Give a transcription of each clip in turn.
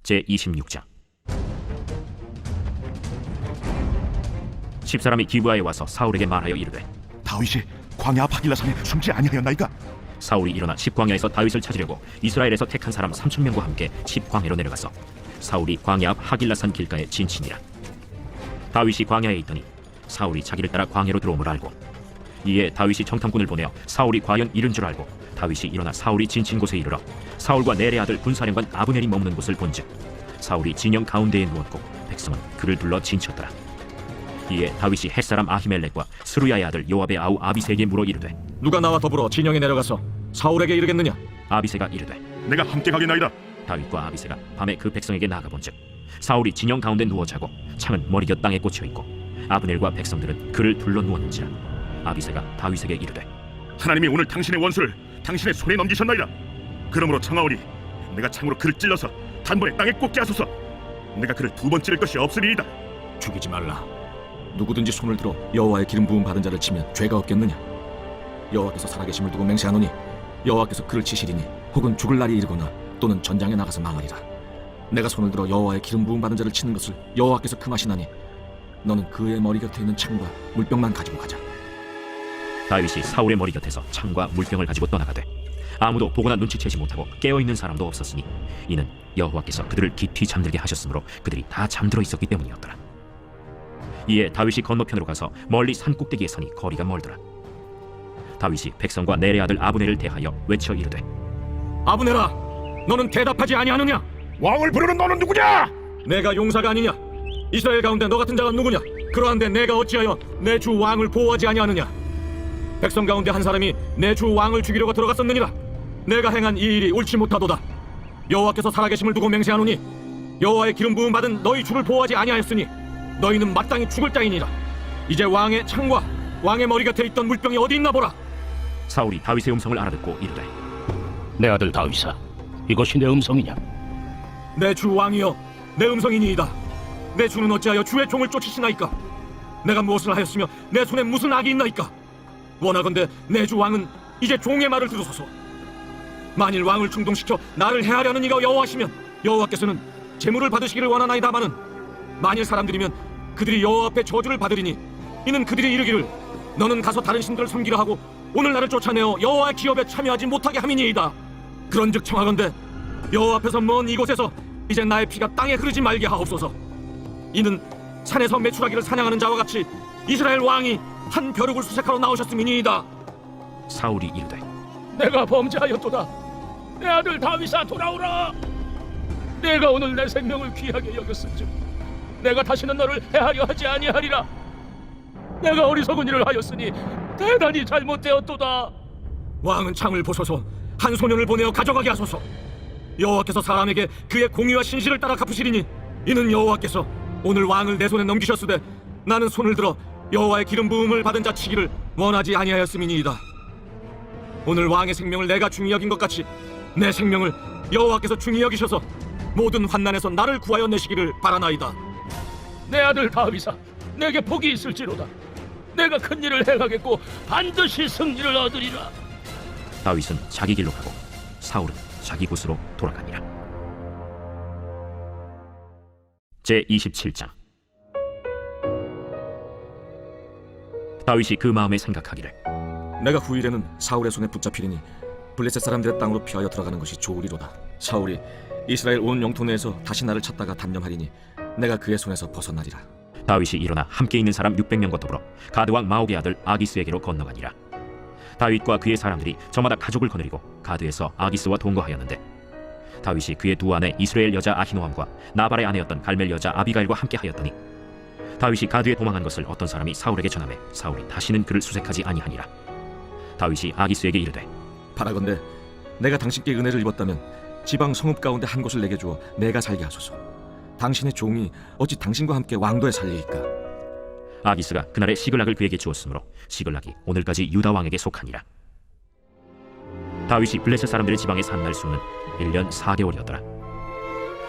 제26장. 10사람이 기브아에 와서 사울에게 말하여 이르되, 다윗이 광야 앞 하길라산에 숨지 아니하였나이까? 사울이 일어나 십광야에서 다윗을 찾으려고 이스라엘에서 택한 사람 3,000명과 함께 십광야로 내려가서 사울이 광야 앞 하길라산 길가에 진치니라. 다윗이 광야에 있더니 사울이 자기를 따라 광야로 들어옴을 알고, 이에 다윗이 정탐꾼을 보내어 사울이 과연 이른 줄 알고 다윗이 일어나 사울이 진친 곳에 이르러 사울과 넬의 아들 군사령관 아브넬이 머무는 곳을 본즉 사울이 진영 가운데에 누웠고 백성은 그를 둘러 진쳤더라. 이에 다윗이 햇사람 아히멜렉과 스루야의 아들 요압의 아우 아비새에게 물어 이르되, 누가 나와 더불어 진영에 내려가서 사울에게 이르겠느냐? 아비새가 이르되, 내가 함께 가겠나이다. 다윗과 아비새가 밤에 그 백성에게 나아가본즉 사울이 진영 가운데 누워 자고 창은 머리곁 땅에 꽂혀 있고 아브넬과 백성들은 그를 둘러 누웠는지라. 아비새가 다윗에게 이르되, 하나님이 오늘 당신의 원수를 당신의 손에 넘기셨나이다. 그러므로 청하오니 내가 창으로 그를 찔러서 단번에 땅에 꽂게 하소서. 내가 그를 두 번 찌를 것이 없으리이다. 죽이지 말라. 누구든지 손을 들어 여호와의 기름 부음 받은 자를 치면 죄가 없겠느냐? 여호와께서 살아계심을 두고 맹세하노니 여호와께서 그를 치시리니 혹은 죽을 날이 이르거나 또는 전장에 나가서 망하리라. 내가 손을 들어 여호와의 기름 부음 받은 자를 치는 것을 여호와께서 금하시나니 너는 그의 머리 곁에 있는 창과 물병만 가지고 가자. 다윗이 사울의 머리 곁에서 창과 물병을 가지고 떠나가되 아무도 보거나 눈치채지 못하고 깨어있는 사람도 없었으니 이는 여호와께서 그들을 깊이 잠들게 하셨으므로 그들이 다 잠들어 있었기 때문이었더라. 이에 다윗이 건너편으로 가서 멀리 산 꼭대기에 서니 거리가 멀더라. 다윗이 백성과 넬의 아들 아브넬을 대하여 외쳐 이르되, 아브넬아, 너는 대답하지 아니하느냐? 왕을 부르는 너는 누구냐? 내가 용사가 아니냐? 이스라엘 가운데 너 같은 자가 누구냐? 그러한데 내가 어찌하여 내 주 왕을 보호하지 아니하느냐? 백성 가운데 한 사람이 내 주 왕을 죽이려고 들어갔었느니라. 내가 행한 이 일이 옳지 못하도다. 여호와께서 살아계심을 두고 맹세하노니 여호와의 기름 부음 받은 너희 주를 보호하지 아니하였으니 너희는 마땅히 죽을 자이니라. 이제 왕의 창과 왕의 머리 곁에 있던 물병이 어디 있나 보라. 사울이 다윗의 음성을 알아듣고 이르되, 내 아들 다윗아, 이것이 내 음성이냐? 내 주 왕이여, 내 음성이니이다. 내 주는 어찌하여 주의 종을 쫓으시나이까? 내가 무엇을 하였으며 내 손에 무슨 악이 있나이까? 원하건대 내 주 왕은 이제 종의 말을 들으소서. 만일 왕을 충동시켜 나를 해하려는 이가 여호와시면 여호와께서는 재물을 받으시기를 원하나이다마는 만일 사람들이면 그들이 여호와 앞에 저주를 받으리니 이는 그들이 이르기를 너는 가서 다른 신들을 섬기라 하고 오늘 나를 쫓아내어 여호와의 기업에 참여하지 못하게 함이니이다. 그런즉 청하건대 여호와 앞에서 먼 이곳에서 이제 나의 피가 땅에 흐르지 말게 하옵소서. 이는 산에서 메추라기를 사냥하는 자와 같이 이스라엘 왕이 한 벼룩을 수색하러 나오셨음이니이다. 사울이 이르되, 내가 범죄하였도다. 내 아들 다윗아, 돌아오라. 내가 오늘 내 생명을 귀하게 여겼은즉 내가 다시는 너를 해하려 하지 아니하리라. 내가 어리석은 일을 하였으니 대단히 잘못되었도다. 왕은 창을 보소서. 한 소년을 보내어 가져가게 하소서. 여호와께서 사람에게 그의 공의와 신실을 따라 갚으시리니 이는 여호와께서 오늘 왕을 내 손에 넘기셨으되 나는 손을 들어 여호와의 기름 부음을 받은 자 치기를 원하지 아니하였음이니이다. 오늘 왕의 생명을 내가 중히 여긴 것 같이 내 생명을 여호와께서 중히 여기셔서 모든 환난에서 나를 구하여 내시기를 바라나이다. 내 아들 다윗아, 내게 복이 있을지로다. 내가 큰 일을 행하겠고 반드시 승리를 얻으리라. 다윗은 자기 길로 가고 사울은 자기 곳으로 돌아가니라. 제27장. 다윗이 그 마음에 생각하기를, 내가 후일에는 사울의 손에 붙잡히리니 블레셋 사람들의 땅으로 피하여 들어가는 것이 좋으리로다. 사울이 이스라엘 온 영토 내에서 다시 나를 찾다가 단념하리니 내가 그의 손에서 벗어나리라. 다윗이 일어나 함께 있는 사람 600명과 더불어 가드 왕 마옥의 아들 아기스에게로 건너가니라. 다윗과 그의 사람들이 저마다 가족을 거느리고 가드에서 아기스와 동거하였는데 다윗이 그의 두 아내 이스라엘 여자 아히노함과 나발의 아내였던 갈멜 여자 아비가일과 함께 하였더니 다윗이 가드에 도망한 것을 어떤 사람이 사울에게 전하매 사울이 다시는 그를 수색하지 아니하니라. 다윗이 아기스에게 이르되, 바라건대 내가 당신께 은혜를 입었다면 지방 성읍 가운데 한 곳을 내게 주어 내가 살게 하소서. 당신의 종이 어찌 당신과 함께 왕도에 살리이까? 아기스가 그날에 시글락을 그에게 주었으므로 시글락이 오늘까지 유다 왕에게 속하니라. 다윗이 블레셋 사람들의 지방에 산 날 수는 1년 4개월이었더라.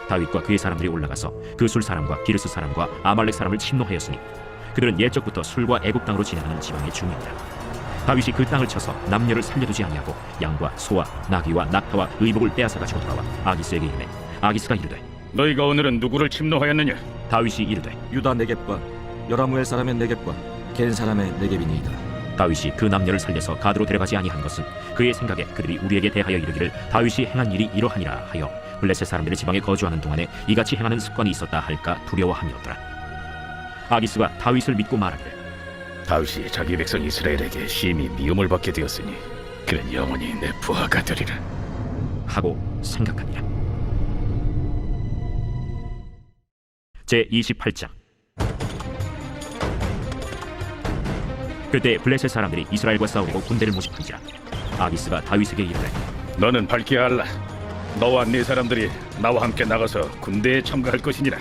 다윗과 그의 사람들이 올라가서 그 술 사람과 기르스 사람과 아말렉 사람을 침노하였으니 그들은 옛적부터 술과 애굽 땅으로 지나가는 지방의 주민이라. 다윗이 그 땅을 쳐서 남녀를 살려두지 아니하고 양과 소와 나귀와 낙타와 의복을 빼앗아 가지고 돌아와 아기스에게 이르매 아기스가 이르되, 너희가 오늘은 누구를 침노하였느냐? 다윗이 이르되 유다 네겝과 여라무엘 사람의 네겝과 겐 사람의 네겝이니이다. 다윗이 그 남녀를 살려서 가드로 데려가지 아니한 것은 그의 생각에 그들이 우리에게 대하여 이르기를 다윗이 행한 일이 이러하니라 하여 블레셋 사람들의 지방에 거주하는 동안에 이같이 행하는 습관이 있었다 할까 두려워함이었더라. 아기스가 다윗을 믿고 말하기를 다윗이 자기 백성 이스라엘에게 심히 미움을 받게 되었으니 그는 영원히 내 부하가 되리라. 하고 생각하니라. 제 28장. 그때 블레셋 사람들이 이스라엘과 싸우려고 군대를 모집한지라. 아기스가 다윗에게 이르되 너는 밝게 알라. 너와 네 사람들이 나와 함께 나가서 군대에 참가할 것이니라.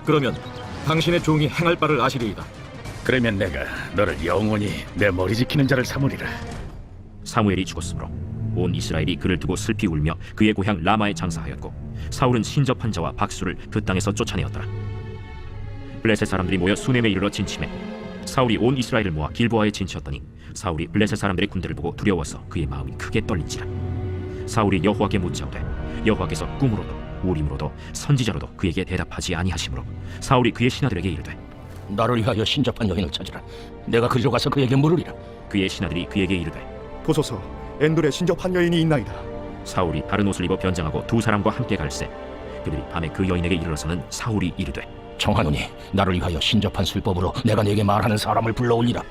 그러면 당신의 종이 행할 바를 아시리이다. 그러면 내가 너를 영원히 내 머리 지키는 자를 삼으리라. 사무엘이 죽었으므로 온 이스라엘이 그를 두고 슬피 울며 그의 고향 라마에 장사하였고 사울은 신접한 자와 박수를 그 땅에서 쫓아내었더라. 블레셋 사람들이 모여 수넴에 이르러 진침해 사울이 온 이스라엘을 모아 길보아에 진치었더니 사울이 블레셋 사람들의 군대를 보고 두려워서 그의 마음이 크게 떨린지라. 사울이 여호와께 묻자오되 여호와께서 꿈으로도 우림으로도 선지자로도 그에게 대답하지 아니하시므로 사울이 그의 신하들에게 이르되 나를 위하여 신접한 여인을 찾으라. 내가 그리로 가서 그에게 물으리라. 그의 신하들이 그에게 이르되 보소서, 엔돌에 신접한 여인이 있나이다. 사울이 다른 옷을 입어 변장하고 두 사람과 함께 갈새 그들이 밤에 그 여인에게 이르러서는 사울이 이르되 청하노니 나를 위하여 신접한 술법으로 내가 네게 말하는 사람을 불러올리라.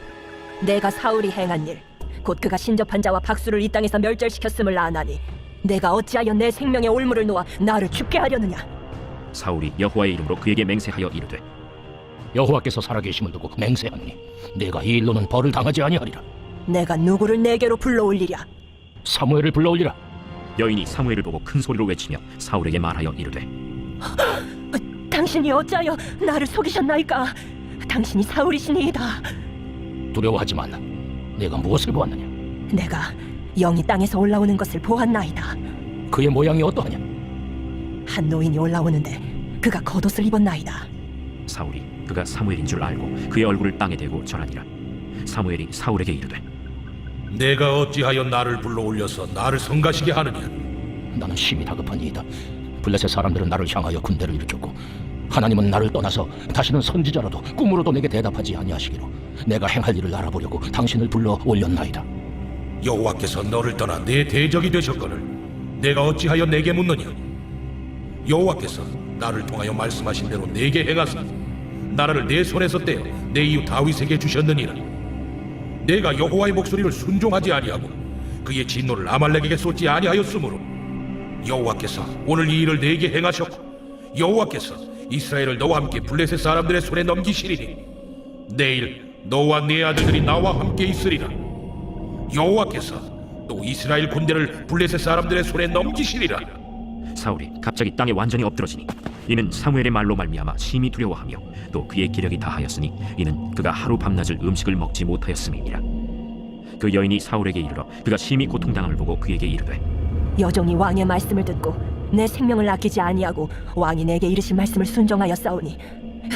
내가 사울이 행한 일, 곧 그가 신접한 자와 박수를 이 땅에서 멸절시켰음을 아나니 내가 어찌하여 내 생명의 올무를 놓아 나를 죽게 하려느냐. 사울이 여호와의 이름으로 그에게 맹세하여 이르되 여호와께서 살아계심을 두고 맹세하노니 내가 이 일로는 벌을 당하지 아니하리라. 내가 누구를 내게로 불러올리랴. 사무엘을 불러올리라. 여인이 사무엘을 보고 큰 소리로 외치며 사울에게 말하여 이르되 당신이 어찌하여 나를 속이셨나이까. 당신이 사울이시니이다. 두려워하지 말라. 내가 무엇을 보았느냐? 내가 영이 땅에서 올라오는 것을 보았나이다. 그의 모양이 어떠하냐? 한 노인이 올라오는데 그가 겉옷을 입었나이다. 사울이 그가 사무엘인 줄 알고 그의 얼굴을 땅에 대고 절하니라. 사무엘이 사울에게 이르되 내가 어찌하여 나를 불러올려서 나를 성가시게 하느냐? 나는 심히 다급하니이다. 블레셋 사람들은 나를 향하여 군대를 일으켰고 하나님은 나를 떠나서 다시는 선지자라도 꿈으로도 내게 대답하지 아니하시기로 내가 행할 일을 알아보려고 당신을 불러 올렸나이다. 여호와께서 너를 떠나 내 대적이 되셨거늘 내가 어찌하여 내게 묻느냐? 여호와께서 나를 통하여 말씀하신 대로 내게 행하사 나라를 내 손에서 떼어 내 이웃 다윗에게 주셨느니라. 내가 여호와의 목소리를 순종하지 아니하고 그의 진노를 아말렉에게 쏟지 아니하였으므로 여호와께서 오늘 이 일을 내게 행하셨고 여호와께서 이스라엘을 너와 함께 블레셋 사람들의 손에 넘기시리니 내일 너와 네 아들들이 나와 함께 있으리라. 여호와께서 또 이스라엘 군대를 블레셋 사람들의 손에 넘기시리라. 사울이 갑자기 땅에 완전히 엎드러지니 이는 사무엘의 말로 말미암아 심히 두려워하며 또 그의 기력이 다하였으니 이는 그가 하루 밤낮을 음식을 먹지 못하였음이니라. 그 여인이 사울에게 이르러 그가 심히 고통당함을 보고 그에게 이르되 여종이 왕의 말씀을 듣고 내 생명을 아끼지 아니하고 왕이 내게 이르신 말씀을 순종하여 싸우니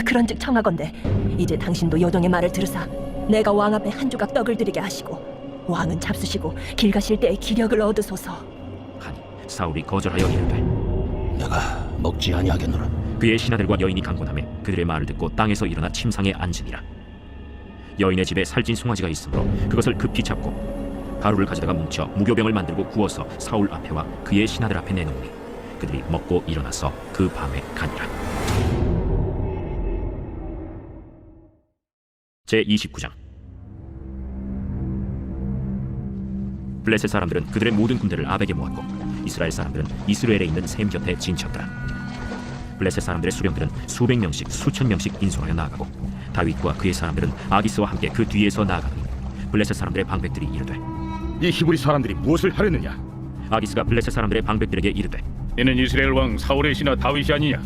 그런즉 청하건대 이제 당신도 여종의 말을 들으사 내가 왕 앞에 한 조각 떡을 드리게 하시고 왕은 잡수시고 길 가실 때에 기력을 얻으소서 하니 사울이 거절하여 이르되 내가 먹지 아니하겠노라. 그의 신하들과 여인이 강권하며 그들의 말을 듣고 땅에서 일어나 침상에 앉으니라. 여인의 집에 살찐 송아지가 있으므로 그것을 급히 잡고 가루를 가져다가 뭉쳐 무교병을 만들고 구워서 사울 앞에와 그의 신하들 앞에 내놓으니 그들이 먹고 일어나서 그 밤에 가니라. 제 29장. 블레셋 사람들은 그들의 모든 군대를 아벡에 모았고 이스라엘 사람들은 이스라엘에 있는 셈 곁에 진쳤더라. 블레셋 사람들의 수령들은 수백 명씩 수천 명씩 인솔하여 나아가고 다윗과 그의 사람들은 아기스와 함께 그 뒤에서 나아가더니 블레셋 사람들의 방백들이 이르되 이 히브리 사람들이 무엇을 하려느냐? 아기스가 블레셋 사람들의 방백들에게 이르되 이는 이스라엘 왕 사울의 신하 다윗이 아니냐?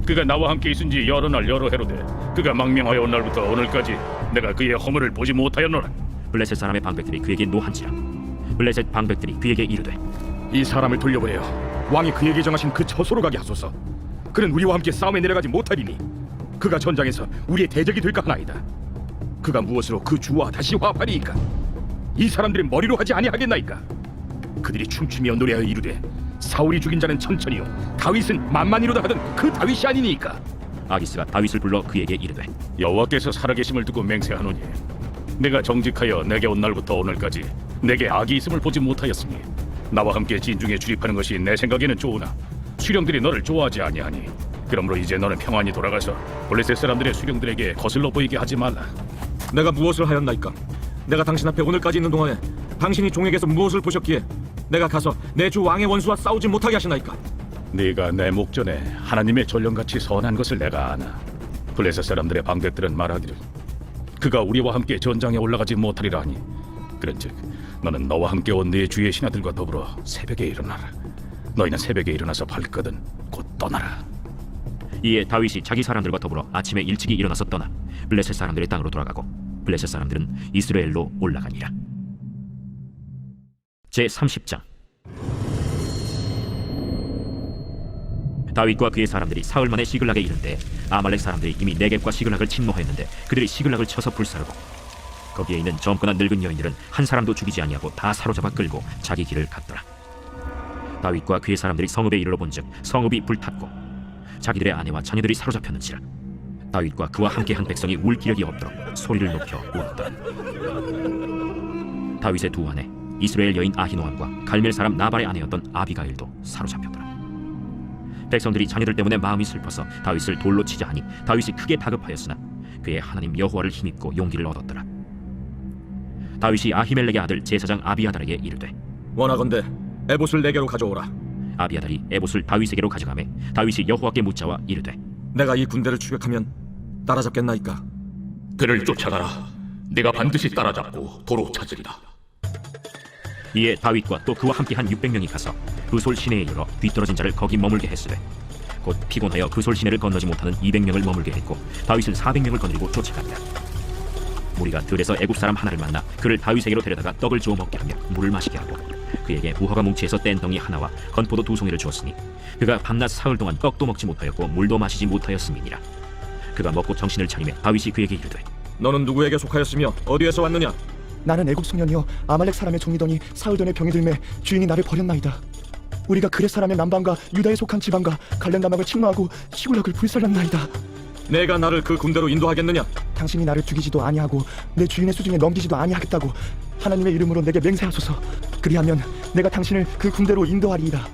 그가 나와 함께 있은지 여러 날 여러 해로 돼 그가 망명하여 온 날부터 오늘까지 내가 그의 허물을 보지 못하였노라. 블레셋 사람의 방백들이 그에게 노한지라. 블레셋 방백들이 그에게 이르되 이 사람을 돌려보내어 왕이 그에게 정하신 그 처소로 가게 하소서. 그는 우리와 함께 싸움에 내려가지 못하리니 그가 전장에서 우리의 대적이 될까 하나이다. 그가 무엇으로 그 주와 다시 화합하리이까? 이 사람들의 머리로 하지 아니하겠나이까? 그들이 춤추며 노래하여 이르되 사울이 죽인 자는 천천히요 다윗은 만만이로다 하던 그 다윗이 아니니까. 아기스가 다윗을 불러 그에게 이르되 여호와께서 살아계심을 두고 맹세하노니 내가 정직하여 내게 온 날부터 오늘까지 내게 악이 있음을 보지 못하였으니 나와 함께 진중에 출입하는 것이 내 생각에는 좋으나 수령들이 너를 좋아하지 아니하니 그러므로 이제 너는 평안히 돌아가서 블레셋 사람들의 수령들에게 거슬러 보이게 하지 말라. 내가 무엇을 하였나이까? 내가 당신 앞에 오늘까지 있는 동안에 당신이 종에게서 무엇을 보셨기에 내가 가서 내 주 왕의 원수와 싸우지 못하게 하시나이까? 네가 내 목전에 하나님의 전령같이 선한 것을 내가 아나. 블레셋 사람들의 방백들은 말하기를 그가 우리와 함께 전장에 올라가지 못하리라 하니 그런즉 너는 너와 함께 온 네 주의 신하들과 더불어 새벽에 일어나라. 너희는 새벽에 일어나서 발거든 곧 떠나라. 이에 다윗이 자기 사람들과 더불어 아침에 일찍이 일어나서 떠나 블레셋 사람들의 땅으로 돌아가고 블레셋 사람들은 이스라엘로 올라가니라. 제30장. 다윗과 그의 사람들이 사흘 만에 시글락에 이른데 아말렉 사람들이 이미 네겝과 시글락을 침노하였는데 그들이 시글락을 쳐서 불사르고 거기에 있는 젊거나 늙은 여인들은 한 사람도 죽이지 아니하고 다 사로잡아 끌고 자기 길을 갔더라. 다윗과 그의 사람들이 성읍에 이르러 본즉 성읍이 불탔고 자기들의 아내와 자녀들이 사로잡혔는지라. 다윗과 그와 함께한 백성이 울 기력이 없도록 소리를 높여 울었더라. 다윗의 두 아내 이스라엘 여인 아히노암과 갈멜 사람 나발의 아내였던 아비가일도 사로잡혔더라. 백성들이 자녀들 때문에 마음이 슬퍼서 다윗을 돌로 치자 하니 다윗이 크게 다급하였으나 그의 하나님 여호와를 힘입고 용기를 얻었더라. 다윗이 아히멜렉의 아들 제사장 아비아달에게 이르되 원하건대 에봇을 내게로 가져오라. 아비아달이 에봇을 다윗에게로 가져가매 다윗이 여호와께 묻자와 이르되 내가 이 군대를 추격하면 따라잡겠나이까? 그를 쫓아가라. 내가 반드시 따라잡고 도로 찾으리라. 이에 다윗과 또 그와 함께한 600명이 가서 그솔 시내에 이르러 뒤떨어진 자를 거기 머물게 했으되 곧 피곤하여 그솔 시내를 건너지 못하는 200명을 머물게 했고 다윗은 400명을 거느리고 쫓아가니라. 무리가 들에서 애굽 사람 하나를 만나 그를 다윗에게로 데려다가 떡을 주어 먹게 하며 물을 마시게 하고 그에게 무화과 뭉치에서 뗀 덩이 하나와 건포도 2송이를 주었으니 그가 밤낮 사흘 동안 떡도 먹지 못하였고 물도 마시지 못하였음이니라. 그가 먹고 정신을 차리매 다윗이 그에게 이르되 너는 누구에게 속하였으며 어디에서 왔느냐? 나는 애굽 소년이요 아말렉 사람의 종이더니 사울돈의 병이 들매 주인이 나를 버렸나이다. 우리가 그렛 사람의 남방과 유다에 속한 지방과 갈렙나막을 침노하고 시굴락을 불살랐나이다. 내가 나를 그 군대로 인도하겠느냐? 당신이 나를 죽이지도 아니하고 내 주인의 수중에 넘기지도 아니하겠다고 하나님의 이름으로 내게 맹세하소서. 그리하면 내가 당신을 그 군대로 인도하리이다.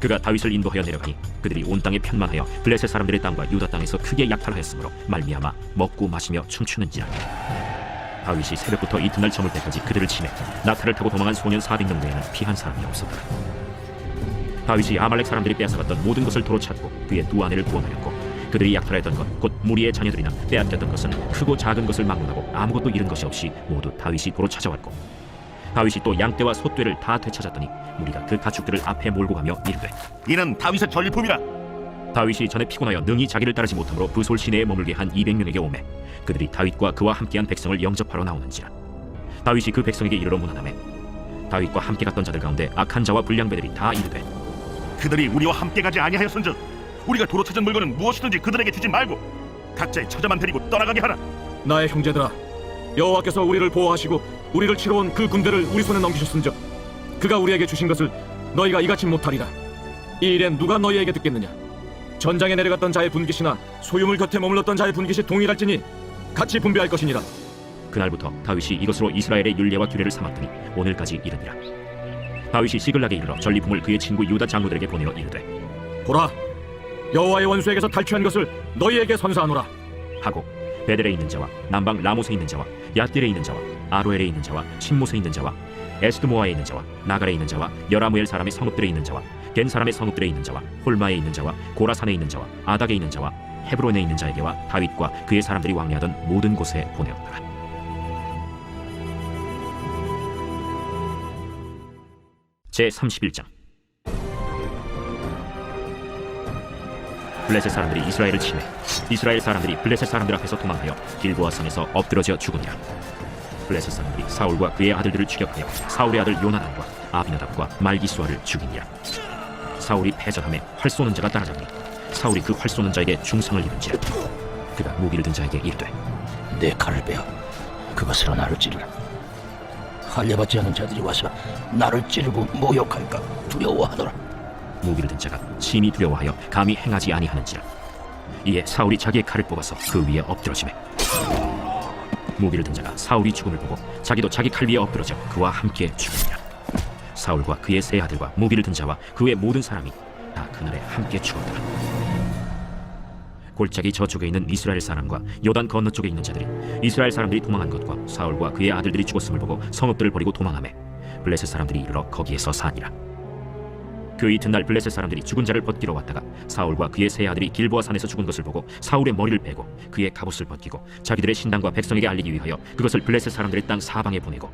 그가 다윗을 인도하여 내려가니 그들이 온 땅에 편만하여 블레셋 사람들의 땅과 유다 땅에서 크게 약탈하였으므로 말미암아 먹고 마시며 춤추는지라. 다윗이 새벽부터 이튿날 저물 때까지 그들을 치매 낙타를 타고 도망한 소년 400명 외에는 피한 사람이 없었더라. 다윗이 아말렉 사람들이 빼앗아갔던 모든 것을 도로 찾고 그의 두 아내를 구원하였고 그들이 약탈했던 것 곧 무리의 자녀들이나 빼앗겼던 것은 크고 작은 것을 막론하고 아무것도 잃은 것이 없이 모두 다윗이 도로 찾아왔고 다윗이 또 양떼와 소떼를 다 되찾았더니 무리가 그 가축들을 앞에 몰고 가며 이르되 이는 다윗의 전리품이라. 다윗이 전에 피곤하여 능히 자기를 따르지 못함으로 부솔 시내에 머물게 한 200명에게 오매 그들이 다윗과 그와 함께한 백성을 영접하러 나오는지라. 다윗이 그 백성에게 이르러 문안하매 다윗과 함께 갔던 자들 가운데 악한 자와 불량배들이 다 이르되 그들이 우리와 함께 가지 아니하였은즉 우리가 도로 찾은 물건은 무엇이든지 그들에게 주지 말고 각자의 처자만 데리고 떠나가게 하라. 나의 형제들아, 여호와께서 우리를 보호하시고 우리를 치러 온 그 군대를 우리 손에 넘기셨은즉 그가 우리에게 주신 것을 너희가 이같이 못하리라. 이 일엔 누가 너희에게 듣겠느냐? 전장에 내려갔던 자의 분깃이나 소유물 곁에 머물렀던 자의 분깃이 동일할지니 같이 분배할 것이니라. 그날부터 다윗이 이것으로 이스라엘의 율례와 규례를 삼았더니 오늘까지 이르니라. 다윗이 시글락에 이르러 전리품을 그의 친구 유다 장로들에게 보내어 이르되 보라, 여호와의 원수에게서 탈취한 것을 너희에게 선사하노라 하고 베델에 있는 자와 남방 라못에 있는 자와 얏딜에 있는 자와 아로엘에 있는 자와 신못에 있는 자와 에스드모아에 있는 자와 나갈에 있는 자와 여라무엘 사람의 성읍들에 있는 자와 겐 사람의 성읍들에 있는 자와 홀마에 있는 자와 고라산에 있는 자와 아닥에 있는 자와 헤브론에 있는 자에게와 다윗과 그의 사람들이 왕래하던 모든 곳에 보내었더라. 제31장. 블레셋 사람들이 이스라엘을 치매 이스라엘 사람들이 블레셋 사람들 앞에서 도망하여 길보아 산에서 엎드러져 죽으니라. 블레셋 사람들이 사울과 그의 아들들을 추격하여 사울의 아들 요나단과 아비나답과 말기수아를 죽이니라. 사울이 패전함에 활 쏘는 자가 따라잡니 사울이 그 활 쏘는 자에게 중상을 입은지라. 그가 무기를 든 자에게 이르되 내 칼을 베어 그것으로 나를 찌르라. 할례받지 않은 자들이 와서 나를 찌르고 모욕할까 두려워하더라. 무기를 든 자가 심히 두려워하여 감히 행하지 아니하는지라. 이에 사울이 자기의 칼을 뽑아서 그 위에 엎드러지매 무기를 든 자가 사울이 죽음을 보고 자기도 자기 칼 위에 엎드러져 그와 함께 죽으니라. 사울과 그의 세 아들과 무기를 든 자와 그의 모든 사람이 다 그날에 함께 죽었더라. 골짜기 저쪽에 있는 이스라엘 사람과 요단 건너쪽에 있는 자들이 이스라엘 사람들이 도망한 것과 사울과 그의 아들들이 죽었음을 보고 성읍들을 버리고 도망하매 블레셋 사람들이 이르러 거기에서 사니라. 그 이튿날 블레셋 사람들이 죽은 자를 벗기러 왔다가 사울과 그의 세 아들이 길보아 산에서 죽은 것을 보고 사울의 머리를 베고 그의 갑옷을 벗기고 자기들의 신당과 백성에게 알리기 위하여 그것을 블레셋 사람들의 땅 사방에 보내고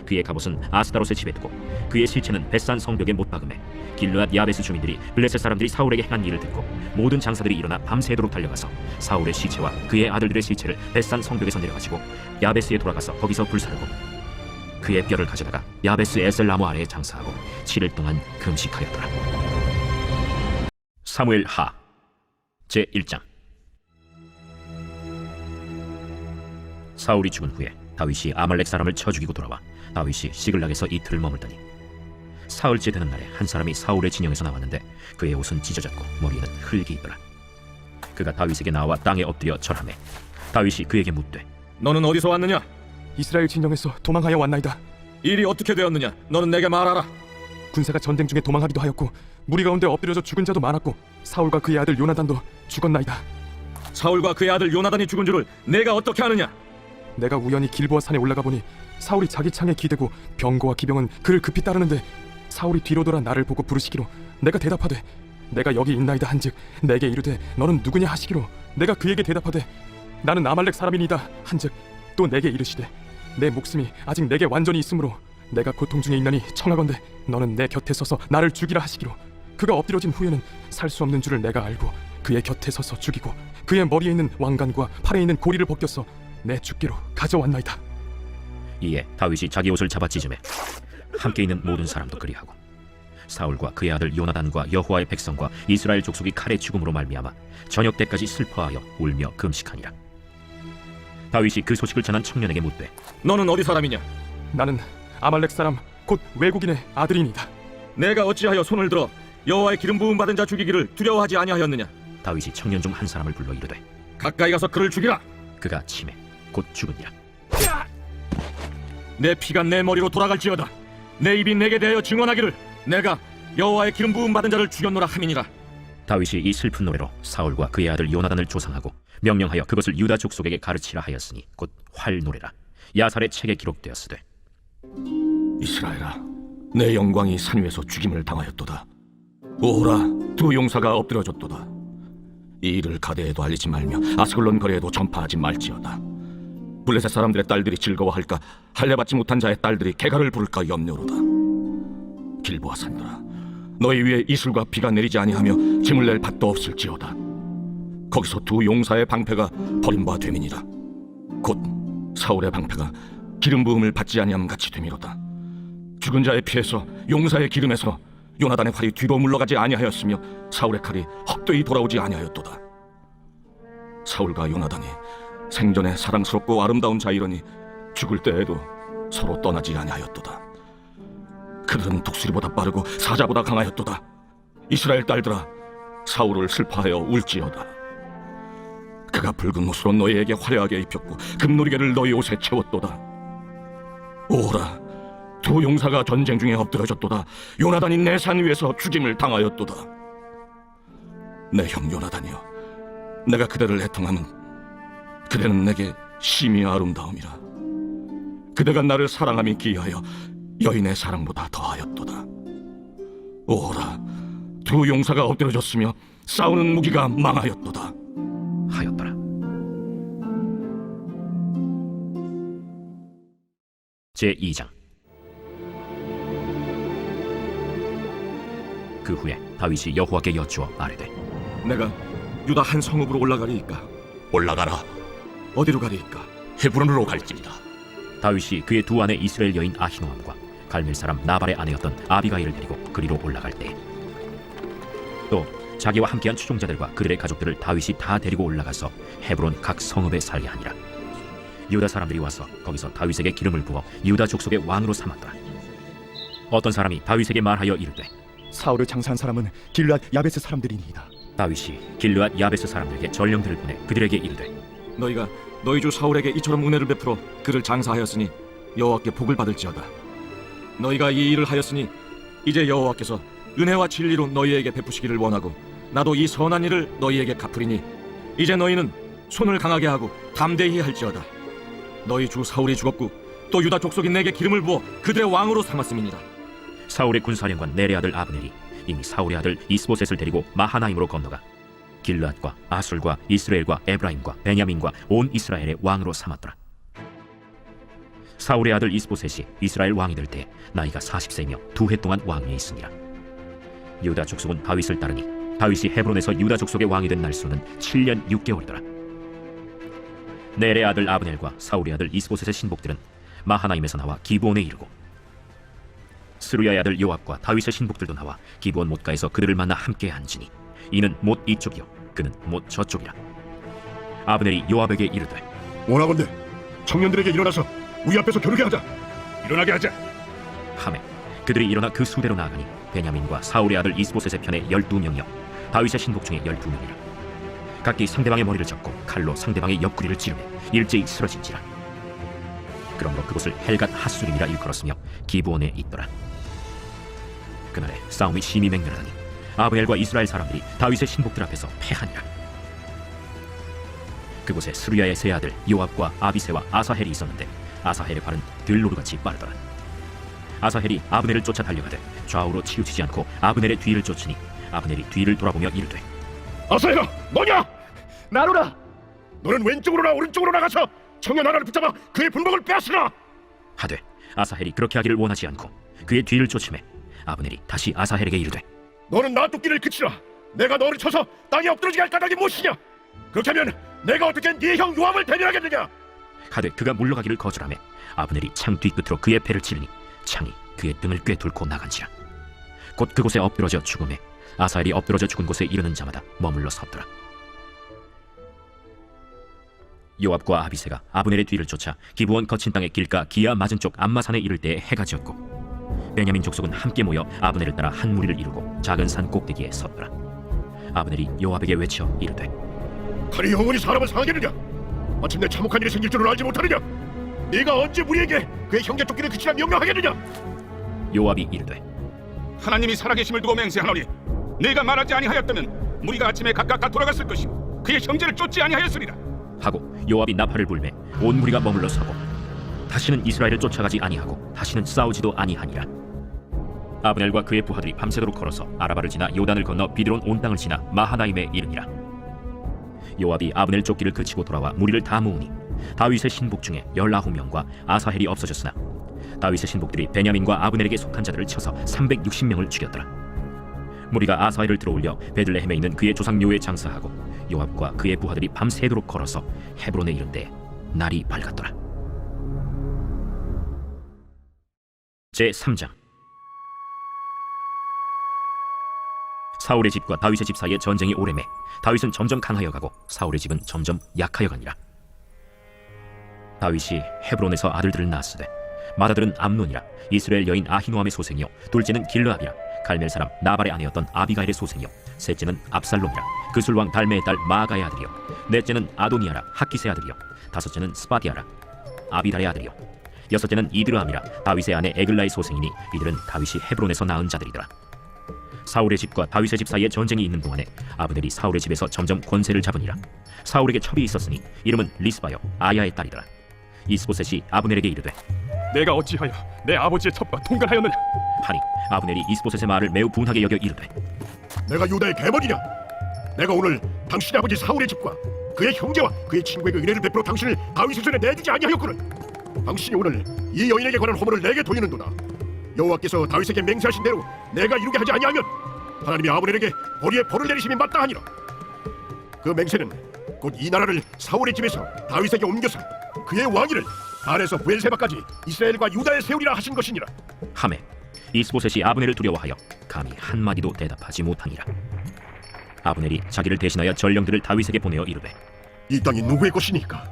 그의 갑옷은 아스타롯에 집에 두고 그의 시체는 벳산 성벽에 못 박음에 길르앗 야베스 주민들이 블레셋 사람들이 사울에게 행한 일을 듣고 모든 장사들이 일어나 밤새도록 달려가서 사울의 시체와 그의 아들들의 시체를 벳산 성벽에서 내려가지고 야베스에 돌아가서 거기서 불사르고 그의 뼈를 가져다가 야베스 에셀 나무 아래에 장사하고 7일 동안 금식하였더라. 사무엘 하 제1장. 사울이 죽은 후에 다윗이 아말렉 사람을 쳐 죽이고 돌아와 다윗이 시글락에서 이틀을 머물더니 사흘째 되는 날에 한 사람이 사울의 진영에서 나왔는데 그의 옷은 찢어졌고 머리에는 흙이 있더라. 그가 다윗에게 나와 땅에 엎드려 절하매 다윗이 그에게 묻되 너는 어디서 왔느냐? 이스라엘 진영에서 도망하여 왔나이다. 일이 어떻게 되었느냐? 너는 내게 말하라. 군사가 전쟁 중에 도망하기도 하였고 무리 가운데 엎드려져 죽은 자도 많았고 사울과 그의 아들 요나단도 죽었나이다. 사울과 그의 아들 요나단이 죽은 줄을 내가 어떻게 아느냐? 내가 우연히 길보아 산에 올라가 보니 사울이 자기 창에 기대고 병거와 기병은 그를 급히 따르는데 사울이 뒤로 돌아 나를 보고 부르시기로 내가 대답하되 내가 여기 있나이다 한즉 내게 이르되 너는 누구냐 하시기로 내가 그에게 대답하되 나는 아말렉 사람이니이다 한즉 또 내게 이르시되 내 목숨이 아직 내게 완전히 있으므로 내가 고통 중에 있나니 청하건대 너는 내 곁에 서서 나를 죽이라 하시기로 그가 엎드려진 후에는 살 수 없는 줄을 내가 알고 그의 곁에 서서 죽이고 그의 머리에 있는 왕관과 팔에 있는 고리를 벗겨서 내 죽기로 가져왔나이다. 이에 다윗이 자기 옷을 잡아 찢으매 함께 있는 모든 사람도 그리하고 사울과 그의 아들 요나단과 여호와의 백성과 이스라엘 족속이 칼의 죽음으로 말미암아 저녁 때까지 슬퍼하여 울며 금식하니라. 다윗이 그 소식을 전한 청년에게 묻되 너는 어디 사람이냐? 나는 아말렉 사람 곧 외국인의 아들이니이다. 내가 어찌하여 손을 들어 여호와의 기름 부음 받은 자 죽이기를 두려워하지 아니하였느냐? 다윗이 청년 중 한 사람을 불러 이르되 가까이 가서 그를 죽이라. 그가 치매 곧 죽으니라. 내 피가 내 머리로 돌아갈지어다. 내 입이 내게 대하여 증언하기를 내가 여호와의 기름 부음 받은 자를 죽였노라 함이니라. 다윗이 이 슬픈 노래로 사울과 그의 아들 요나단을 조상하고 명령하여 그것을 유다 족속에게 가르치라 하였으니 곧 활노래라. 야살의 책에 기록되었으되 이스라엘아, 내 영광이 산 위에서 죽임을 당하였도다. 오호라, 두 용사가 엎드려졌도다. 이 일을 가데에도 알리지 말며 아스글론 거리에도 전파하지 말지어다. 블레셋 사람들의 딸들이 즐거워할까, 할례받지 못한 자의 딸들이 개가를 부를까 염려로다. 길보아 산들아, 너희 위에 이슬과 비가 내리지 아니하며 짐을 낼 밭도 없을지어다. 거기서 두 용사의 방패가 버림바 됨이니라. 곧 사울의 방패가 기름 부음을 받지 아니함 같이 됨이로다. 죽은 자의 피에서 용사의 기름에서 요나단의 활이 뒤로 물러가지 아니하였으며 사울의 칼이 헛되이 돌아오지 아니하였도다. 사울과 요나단이 생전에 사랑스럽고 아름다운 자이러니 죽을 때에도 서로 떠나지 아니하였도다. 그들은 독수리보다 빠르고 사자보다 강하였도다. 이스라엘 딸들아, 사울을 슬퍼하여 울지어다. 그가 붉은 옷으로 너희에게 화려하게 입혔고 금노리개를 너희 옷에 채웠도다. 오라, 두 용사가 전쟁 중에 엎드려졌도다. 요나단이 내 산 위에서 죽임을 당하였도다. 내 형 요나단이여, 내가 그대를 애통함은 그대는 내게 심히 아름다움이라. 그대가 나를 사랑함이 기이하여 여인의 사랑보다 더하였도다. 오라, 두 용사가 엎드려졌으며 싸우는 무기가 망하였도다 하였더라. 제2장. 그 후에 다윗이 여호와께 여쭈어 아뢰되 내가 유다 한 성읍으로 올라가리이까? 올라가라. 어디로 가리이까? 헤브론으로 갈지니라. 다윗이 그의 두 아내 이스라엘 여인 아히노암과 갈멜 사람 나발의 아내였던 아비가일을 데리고 그리로 올라갈 때 또 자기와 함께한 추종자들과 그들의 가족들을 다윗이 다 데리고 올라가서 헤브론 각 성읍에 살게 하니라. 유다 사람들이 와서 거기서 다윗에게 기름을 부어 유다 족속의 왕으로 삼았더라. 어떤 사람이 다윗에게 말하여 이르되 사울을 장사한 사람은 길르앗 야베스 사람들이니이다. 다윗이 길르앗 야베스 사람들에게 전령들을 보내 그들에게 이르되 너희가 너희 주 사울에게 이처럼 은혜를 베풀어 그를 장사하였으니 여호와께 복을 받을지어다. 너희가 이 일을 하였으니 이제 여호와께서 은혜와 진리로 너희에게 베푸시기를 원하고 나도 이 선한 일을 너희에게 갚으리니 이제 너희는 손을 강하게 하고 담대히 할지어다. 너희 주 사울이 죽었고 또 유다 족속이 내게 기름을 부어 그들의 왕으로 삼았음이니라. 사울의 군사령관 넬의 아들 아브넬이 이미 사울의 아들 이스보셋을 데리고 마하나임으로 건너가 길르앗과 아술과 이스라엘과 에브라임과 베냐민과 온 이스라엘의 왕으로 삼았더라. 사울의 아들 이스보셋이 이스라엘 왕이 될 때 나이가 40세이며 2해 동안 왕위에 있으니라. 유다 족속은 다윗을 따르니 다윗이 헤브론에서 유다 족속의 왕이 된 날수는 7년 6개월이더라. 넬의 아들 아브넬과 사울의 아들 이스보셋의 신복들은 마하나임에서 나와 기브온에 이르고 스루야의 아들 요압과 다윗의 신복들도 나와 기브온 못가에서 그들을 만나 함께 앉으니 이는 못 이쪽이요 그는 못 저쪽이라. 아브넬이 요압에게 이르되 원하건대 청년들에게 일어나서 우리 앞에서 겨루게 하자. 일어나게 하자. 하매 그들이 일어나 그 수대로 나아가니 베냐민과 사울의 아들 이스보셋의 편에 12명이요 다윗의 신복 중에 12명이라. 각기 상대방의 머리를 잡고 칼로 상대방의 옆구리를 찌르매 일제히 쓰러진지라. 그러므로 그곳을 헬갓 핫수림이라 일컬었으며 기브온에 있더라. 그날에 싸움이 심히 맹렬하더니 아브넬과 이스라엘 사람들이 다윗의 신복들 앞에서 패하니라. 그곳에 스루야의 세 아들 요압과 아비새와 아사헬이 있었는데 아사헬의 발은 들노루같이 빠르더라. 아사헬이 아브넬을 쫓아 달려가되 좌우로 치우치지 않고 아브넬의 뒤를 쫓으니 아브넬이 뒤를 돌아보며 이르되 아사헬아, 너냐? 나로라. 너는 왼쪽으로나 오른쪽으로 나가서 청년 하나를 붙잡아 그의 분봉을 빼앗으라. 하되 아사헬이 그렇게 하기를 원하지 않고 그의 뒤를 쫓음에 아브넬이 다시 아사헬에게 이르되 너는 놔두기를 그치라. 내가 너를 쳐서 땅에 엎드러지게 할 까닭이 무엇이냐? 그렇게 하면 내가 어떻게 네 형 요압을 대면하겠느냐? 하되 그가 물러가기를 거절하며 아브넬이 창 뒤끝으로 그의 배를 찌르니 창이 그의 등을 꿰뚫고 나간지라. 곧 그곳에 엎드러져 죽음에 아사헬이 엎드러져 죽은 곳에 이르는 자마다 머물러 섰더라. 요압과 아비새가 아브넬의 뒤를 쫓아 기브온 거친 땅의 길가 기아 맞은쪽 암마산에 이를 때에 해가 지었고 베냐민 족속은 함께 모여 아브넬을 따라 한 무리를 이루고 작은 산 꼭대기에 섰더라. 아브넬이 요압에게 외쳐 이르되 칼이 영원히 사람을 상하겠느냐? 마침내 참혹한 일이 생길 줄을 알지 못하느냐? 네가 언제 우리에게 그의 형제 쫓기를 그치라 명령하겠느냐? 요압이 이르되 하나님이 살아계심을 두고 맹세하노니 네가 말하지 아니하였다면 무리가 아침에 각각 다 돌아갔을 것이고 그의 형제를 쫓지 아니하였으리라. 하고 요압이 나팔을 불매 온 무리가 머물러 서고 다시는 이스라엘을 쫓아가지 아니하고 다시는 싸우지도 아니하니라. 아브넬과 그의 부하들이 밤새도록 걸어서 아라바를 지나 요단을 건너 비드론 온 땅을 지나 마하나임에 이르니라. 요압이 아브넬 쫓기를 그치고 돌아와 무리를 다 모으니 다윗의 신복 중에 19명과 아사헬이 없어졌으나 다윗의 신복들이 베냐민과 아브넬에게 속한 자들을 쳐서 360명을 죽였더라. 무리가 아사헬을 들어올려 베들레헴에 있는 그의 조상 묘에 장사하고 요압과 그의 부하들이 밤새도록 걸어서 헤브론에 이른 때 날이 밝았더라. 제3장. 사울의 집과 다윗의 집 사이에 전쟁이 오래매 다윗은 점점 강하여 가고 사울의 집은 점점 약하여 가니라. 다윗이 헤브론에서 아들들을 낳았으되 맏아들은 암논이라 이스라엘 여인 아히노암의 소생이요 둘째는 길르압이라 갈멜 사람 나발의 아내였던 아비가일의 소생이요 셋째는 압살롬이라 그술왕 달메의 딸 마아가의 아들이요 넷째는 아도니아라 학기스의 아들이요 다섯째는 스바디아라 아비달의 아들이요 여섯째는 이드르암이라 다윗의 아내 에글라의 소생이니 이들은 다윗이 헤브론에서 낳은 자들이더라. 사울의 집과 다윗의 집 사이에 전쟁이 있는 동안에 아브넬이 사울의 집에서 점점 권세를 잡으니라. 사울에게 첩이 있었으니 이름은 리스바요 아야의 딸이더라. 이스보셋이 아브넬에게 이르되 내가 어찌하여 내 아버지의 첩과 통관하였느냐 하니 아브넬이 이스보셋의 말을 매우 분하게 여겨 이르되 내가 유다의 개머리냐? 내가 오늘 당신의 아버지 사울의 집과 그의 형제와 그의 친구에게 은혜를 베풀어 당신을 다윗의 손에 내주지 아니하였거늘. 당신이 오늘 이 여인에게 관한 허물을 내게 돌리는도다. 여호와께서 다윗에게 맹세하신 대로 내가 이루게 하지 아니하면 하나님이 아브넬에게 보리에 벌을 내리심이 마땅하니라. 그 맹세는 곧 이 나라를 사울의 집에서 다윗에게 옮겨서 그의 왕위를 단에서 부엘세바까지 이스라엘과 유다에 세우리라 하신 것이니라. 하매 이스보셋이 아브넬을 두려워하여 감히 한마디도 대답하지 못하니라. 아브넬이 자기를 대신하여 전령들을 다윗에게 보내어 이르되 이 땅이 누구의 것이니까?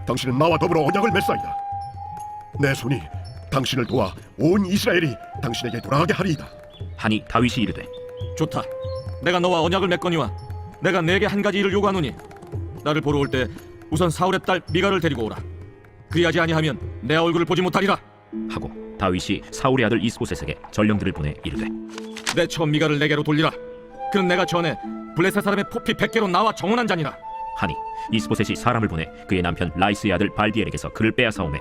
당신은 나와 더불어 언약을 맺사이다. 내 손이 당신을 도와 온 이스라엘이 당신에게 돌아가게 하리이다. 하니 다윗이 이르되 좋다. 내가 너와 언약을 맺거니와 내가 네게 한 가지 일을 요구하노니 나를 보러 올 때 우선 사울의 딸 미갈을 데리고 오라. 그리하지 아니하면 내 얼굴을 보지 못하리라. 하고 다윗이 사울의 아들 이스보셋에게 전령들을 보내 이르되 내 처 미갈을 내게로 돌리라. 그는 내가 전에 블레셋 사람의 포피 100개로 나와 정언한 자니라. 하니 이스보셋이 사람을 보내 그의 남편 라이스의 아들 발디엘에게서 그를 빼앗아오매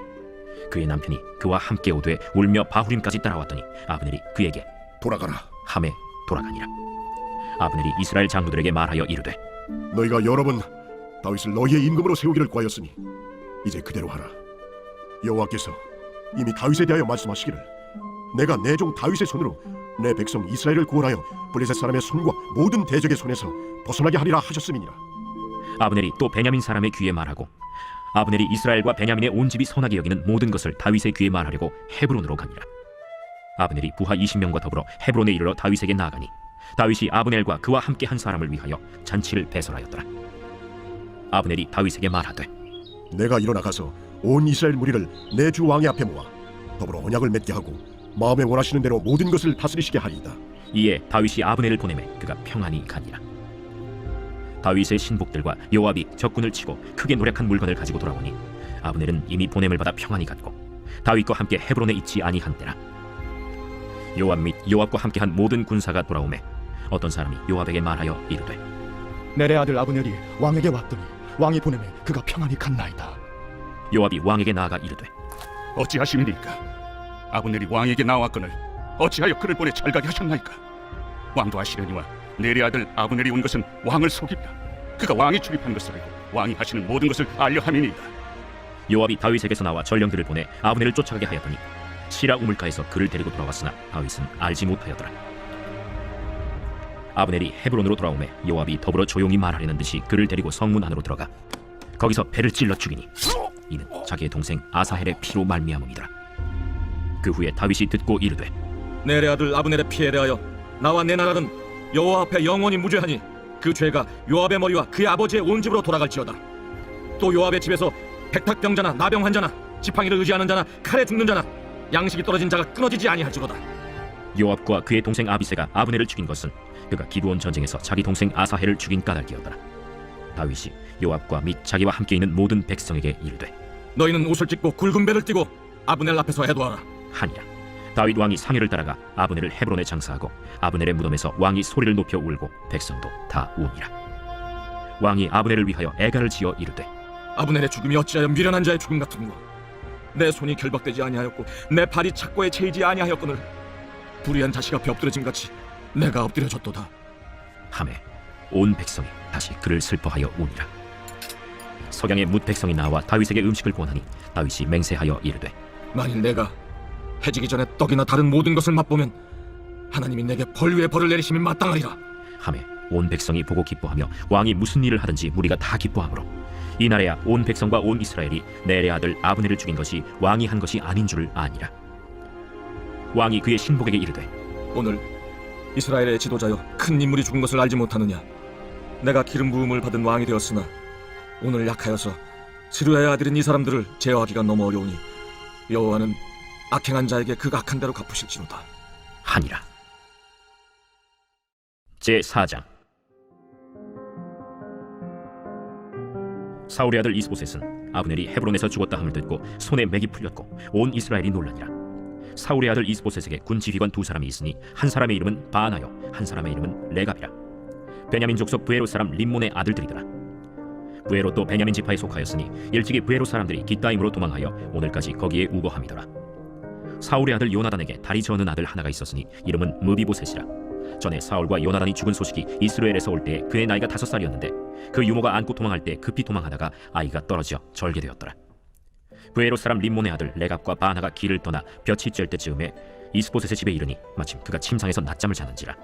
그의 남편이 그와 함께 오되 울며 바후림까지 따라왔더니 아브넬이 그에게 돌아가라. 함에 돌아가니라. 아브넬이 이스라엘 장로들에게 말하여 이르되 너희가 여러 번 다윗을 너희의 임금으로 세우기를 구하였으니 이제 그대로 하라. 여호와께서 이미 다윗에 대하여 말씀하시기를 내가 내 종 다윗의 손으로 내 백성 이스라엘을 구원하여 블레셋 사람의 손과 모든 대적의 손에서 벗어나게 하리라 하셨음이니라. 아브넬이 또 베냐민 사람의 귀에 말하고 아브넬이 이스라엘과 베냐민의 온 집이 선하게 여기는 모든 것을 다윗의 귀에 말하려고 헤브론으로 가니라. 아브넬이 부하 20명과 더불어 헤브론에 이르러 다윗에게 나아가니 다윗이 아브넬과 그와 함께 한 사람을 위하여 잔치를 배설하였더라. 아브넬이 다윗에게 말하되 내가 일어나 가서 온 이스라엘 무리를 내 주 왕의 앞에 모아 더불어 언약을 맺게 하고 마음에 원하시는 대로 모든 것을 다스리시게 하리이다. 이에 다윗이 아브넬을 보내매 그가 평안히 가니라. 다윗의 신복들과 요압이 적군을 치고 크게 노력한 물건을 가지고 돌아오니 아브넬은 이미 보냄을 받아 평안히 갔고 다윗과 함께 헤브론에 있지 아니한 때라. 요압 및 요압과 함께한 모든 군사가 돌아오매 어떤 사람이 요압에게 말하여 이르되 넬의 아들 아브넬이 왕에게 왔더니 왕이 보내매 그가 평안히 갔나이다. 요압이 왕에게 나아가 이르되 어찌하심이니까? 아브넬이 왕에게 나왔거늘 어찌하여 그를 보내 잘가게 하셨나이까? 왕도 아시려니와 넬의 아들 아브넬이 온 것은 왕을 속이라. 그가 왕이 출입한 것을 알고 왕이 하시는 모든 것을 알려 함이니이다. 요압이 다윗에게서 나와 전령들을 보내 아브넬을 쫓아가게 하였더니 시라 우물가에서 그를 데리고 돌아왔으나 다윗은 알지 못하였더라. 아브넬이 헤브론으로 돌아오매 요압이 더불어 조용히 말하려는 듯이 그를 데리고 성문 안으로 들어가 거기서 배를 찔러 죽이니 이는 자기의 동생 아사헬의 피로 말미암음이더라. 그 후에 다윗이 듣고 이르되 넬의 아들 아브넬의 피에 대하여 나와 내 나라는 여호와 앞에 영원히 무죄하니 그 죄가 요압의 머리와 그의 아버지의 온 집으로 돌아갈지어다. 또 요압의 집에서 백탁병자나 나병 환자나 지팡이를 의지하는 자나 칼에 죽는 자나 양식이 떨어진 자가 끊어지지 아니할지로다. 요압과 그의 동생 아비새가 아브넬을 죽인 것은 그가 기브온 전쟁에서 자기 동생 아사헬을 죽인 까닭이었더라. 다윗이 요압과 및 자기와 함께 있는 모든 백성에게 이르되 너희는 옷을 찢고 굵은 배를 띠고 아브넬 앞에서 해도하라 하니라. 다윗 왕이 상의를 따라가 아브넬을 헤브론에 장사하고 아브넬의 무덤에서 왕이 소리를 높여 울고 백성도 다 우니라. 왕이 아브넬을 위하여 애가를 지어 이르되 아브넬의 죽음이 어찌하여 미련한 자의 죽음 같은고 내 손이 결박되지 아니하였고 내 발이 착고에 채이지 아니하였거늘 불의한 자식 앞에 엎드려짐 같이 내가 엎드려졌도다. 하매 온 백성이 다시 그를 슬퍼하여 우니라. 석양에 뭇 백성이 나와 다윗에게 음식을 구원하니 다윗이 맹세하여 이르되 만일 내가 해지기 전에 떡이나 다른 모든 것을 맛보면 하나님이 내게 벌 위에 벌을 내리심이 마땅하리라. 하매 온 백성이 보고 기뻐하며 왕이 무슨 일을 하든지 무리가 다 기뻐하므로 이날에야 온 백성과 온 이스라엘이 넬의 아들 아브넬을 죽인 것이 왕이 한 것이 아닌 줄을 아니라. 왕이 그의 신복에게 이르되 오늘 이스라엘의 지도자여 큰 인물이 죽은 것을 알지 못하느냐? 내가 기름 부음을 받은 왕이 되었으나 오늘 약하여서 스루야의 아들인 이 사람들을 제어하기가 너무 어려우니 여호와는 악행한 자에게 그 악한 대로 갚으실지로다 하니라. 제4장. 사울의 아들 이스보셋은 아브넬이 헤브론에서 죽었다 함을 듣고 손에 맥이 풀렸고 온 이스라엘이 놀라니라. 사울의 아들 이스보셋에게 군 지휘관 두 사람이 있으니 한 사람의 이름은 바나요 한 사람의 이름은 레갑이라. 베냐민 족속 브에롯 사람 림몬의 아들들이더라. 브에롯도 베냐민 지파에 속하였으니 일찍이 브에롯 사람들이 깃다임으로 도망하여 오늘까지 거기에 우거함이더라. 사울의 아들 요나단에게 다리 저는 아들 하나가 있었으니 이름은 무비보셋이라. 전에 사울과 요나단이 죽은 소식이 이스라엘에서 올 때 그의 나이가 5살이었는데 그 유모가 안고 도망할 때 급히 도망하다가 아이가 떨어져 절개되었더라. 브에롯 사람 림몬의 아들 레갑과 바나가 길을 떠나 볕이 쬐을 때쯤에 이스보셋의 집에 이르니 마침 그가 침상에서 낮잠을 자는지라.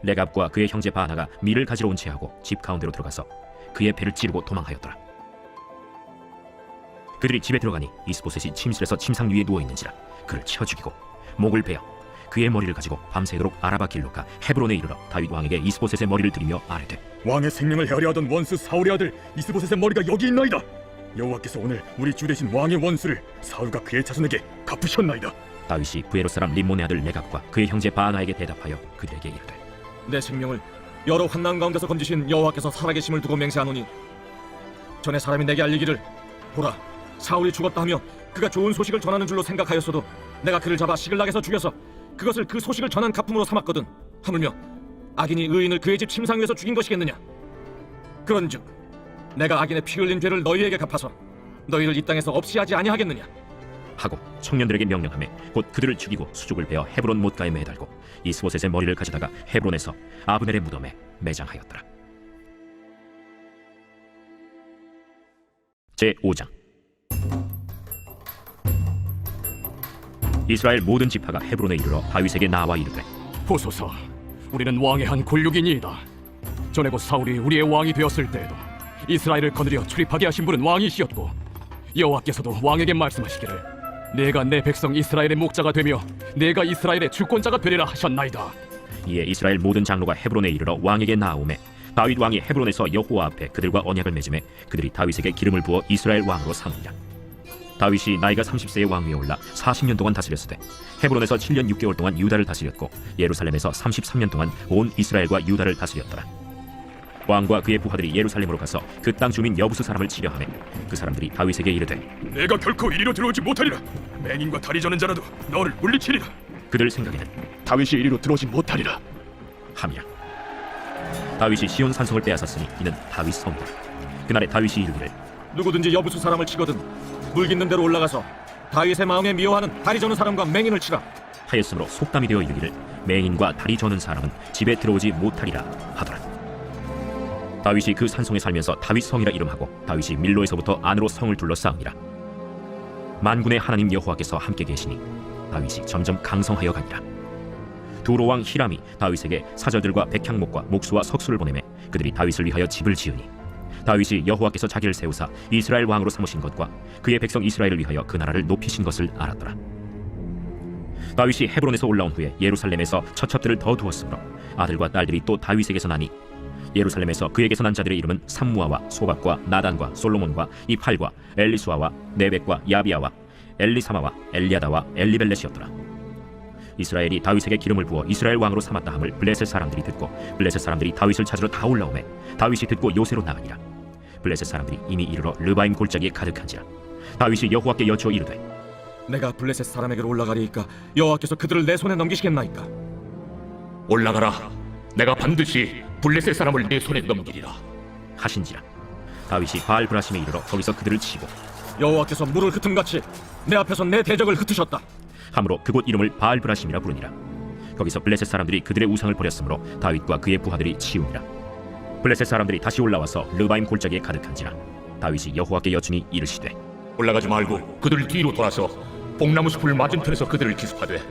레갑과 그의 형제 바나가 밀을 가지러 온 채하고 집 가운데로 들어가서 그의 배를 찌르고 도망하였더라. 그들이 집에 들어가니 이스보셋이 침실에서 침상 위에 누워있는지라. 그를 쳐 죽이고 목을 베어 그의 머리를 가지고 밤새도록 아라바 길로 가 헤브론에 이르러 다윗 왕에게 이스보셋의 머리를 들이며 아뢰되 왕의 생명을 헤아려 하던 원수 사울의 아들 이스보셋의 머리가 여기 있나이다. 여호와께서 오늘 우리 주 대신 왕의 원수를 사울과 그의 자손에게 갚으셨나이다. 다윗이 부에로 사람 림몬의 아들 레갑과 그의 형제 바나에게 대답하여 그들에게 이르되 내 생명을 여러 환난 가운데서 건지신 여호와께서 살아계심을 두고 맹세하노니 전에 사람이 내게 알리기를 보라 사울이 죽었다 하며 그가 좋은 소식을 전하는 줄로 생각하였어도 내가 그를 잡아 시글락에서 죽여서 그것을 그 소식을 전한 가품으로 삼았거든. 하물며 악인이 의인을 그의 집 침상 위에서 죽인 것이겠느냐. 그런즉 내가 악인의 피 흘린 죄를 너희에게 갚아서 너희를 이 땅에서 없이 하지 아니하겠느냐 하고 청년들에게 명령하며 곧 그들을 죽이고 수족을 베어 헤브론 못가에 매달고 이스보셋의 머리를 가져다가 헤브론에서 아브넬의 무덤에 매장하였더라. 제5장. 이스라엘 모든 지파가 헤브론에 이르러 다윗에게 나와 이르되 보소서, 우리는 왕의 한 골육이니이다. 전에 곧 사울이 우리의 왕이 되었을 때에도 이스라엘을 거느려 출입하게 하신 분은 왕이시었고 여호와께서도 왕에게 말씀하시기를 내가 내 백성 이스라엘의 목자가 되며 내가 이스라엘의 주권자가 되리라 하셨나이다. 이에 이스라엘 모든 장로가 헤브론에 이르러 왕에게 나아오매 다윗 왕이 헤브론에서 여호와 앞에 그들과 언약을 맺음에 그들이 다윗에게 기름을 부어 이스라엘 왕으로 삼으니라. 다윗이 나이가 30세의 왕 위에 올라 40년 동안 다스렸으되 헤브론에서 7년 6개월 동안 유다를 다스렸고 예루살렘에서 33년 동안 온 이스라엘과 유다를 다스렸더라. 왕과 그의 부하들이 예루살렘으로 가서 그 땅 주민 여부수 사람을 치려하매 그 사람들이 다윗에게 이르되 내가 결코 이리로 들어오지 못하리라. 맹인과 다리 저는 자라도 너를 물리치리라. 그들 생각에는 다윗이 이리로 들어오지 못하리라 함이라. 다윗이 시온 산성을 빼앗았으니 이는 다윗 성이라. 그날에 다윗이 이르기를 누구든지 여부수 사람을 치거든 물 깃는 대로 올라가서 다윗의 마음에 미워하는 다리 저는 사람과 맹인을 치라 하였으므로 속담이 되어 이르기를 맹인과 다리 저는 사람은 집에 들어오지 못하리라 하더라. 다윗이 그 산성에 살면서 다윗 성이라 이름하고 다윗이 밀로에서부터 안으로 성을 둘러싸니라. 만군의 하나님 여호와께서 함께 계시니 다윗이 점점 강성하여 가니라. 두로 왕 히람이 다윗에게 사절들과 백향목과 목수와 석수를 보내매 그들이 다윗을 위하여 집을 지으니 다윗이 여호와께서 자기를 세우사 이스라엘 왕으로 삼으신 것과 그의 백성 이스라엘을 위하여 그 나라를 높이신 것을 알았더라. 다윗이 헤브론에서 올라온 후에 예루살렘에서 처첩들을 더 두었으므로 아들과 딸들이 또 다윗에게서 나니 예루살렘에서 그에게서 난 자들의 이름은 삼무아와 소박과 나단과 솔로몬과 이팔과 엘리수아와 네벡과 야비아와 엘리사마와 엘리아다와 엘리벨렛이었더라. 이스라엘이 다윗에게 기름을 부어 이스라엘 왕으로 삼았다 함을 블레셋 사람들이 듣고 블레셋 사람들이 다윗을 찾으러 다 올라오매 다윗이 듣고 요새로 나가니라. 블레셋 사람들이 이미 이르러 르바임 골짜기에 가득한지라. 다윗이 여호와께 여쭈어 이르되 내가 블레셋 사람에게로 올라가리이까 여호와께서 그들을 내 손에 넘기시겠나이까 올라가라. 내가 반드시 블레셋 사람을 내 손에 넘기리라 하신지라. 다윗이 바알 브라심에 이르러 거기서 그들을 치고 여호와께서 물을 흩음같이 내 앞에서 내 대적을 흩으셨다 함으로 그곳 이름을 바알 브라심이라 부르니라. 거기서 블레셋 사람들이 그들의 우상을 버렸으므로 다윗과 그의 부하들이 치우니라. 블레셋 사람들이 다시 올라와서 르바임 골짜기에 가득한지라. 다윗이 여호와께 여쭈니 이르시되 올라가지 말고 그들 뒤로 돌아서 뽕나무 숲을 맞은편에서 그들을 기습하되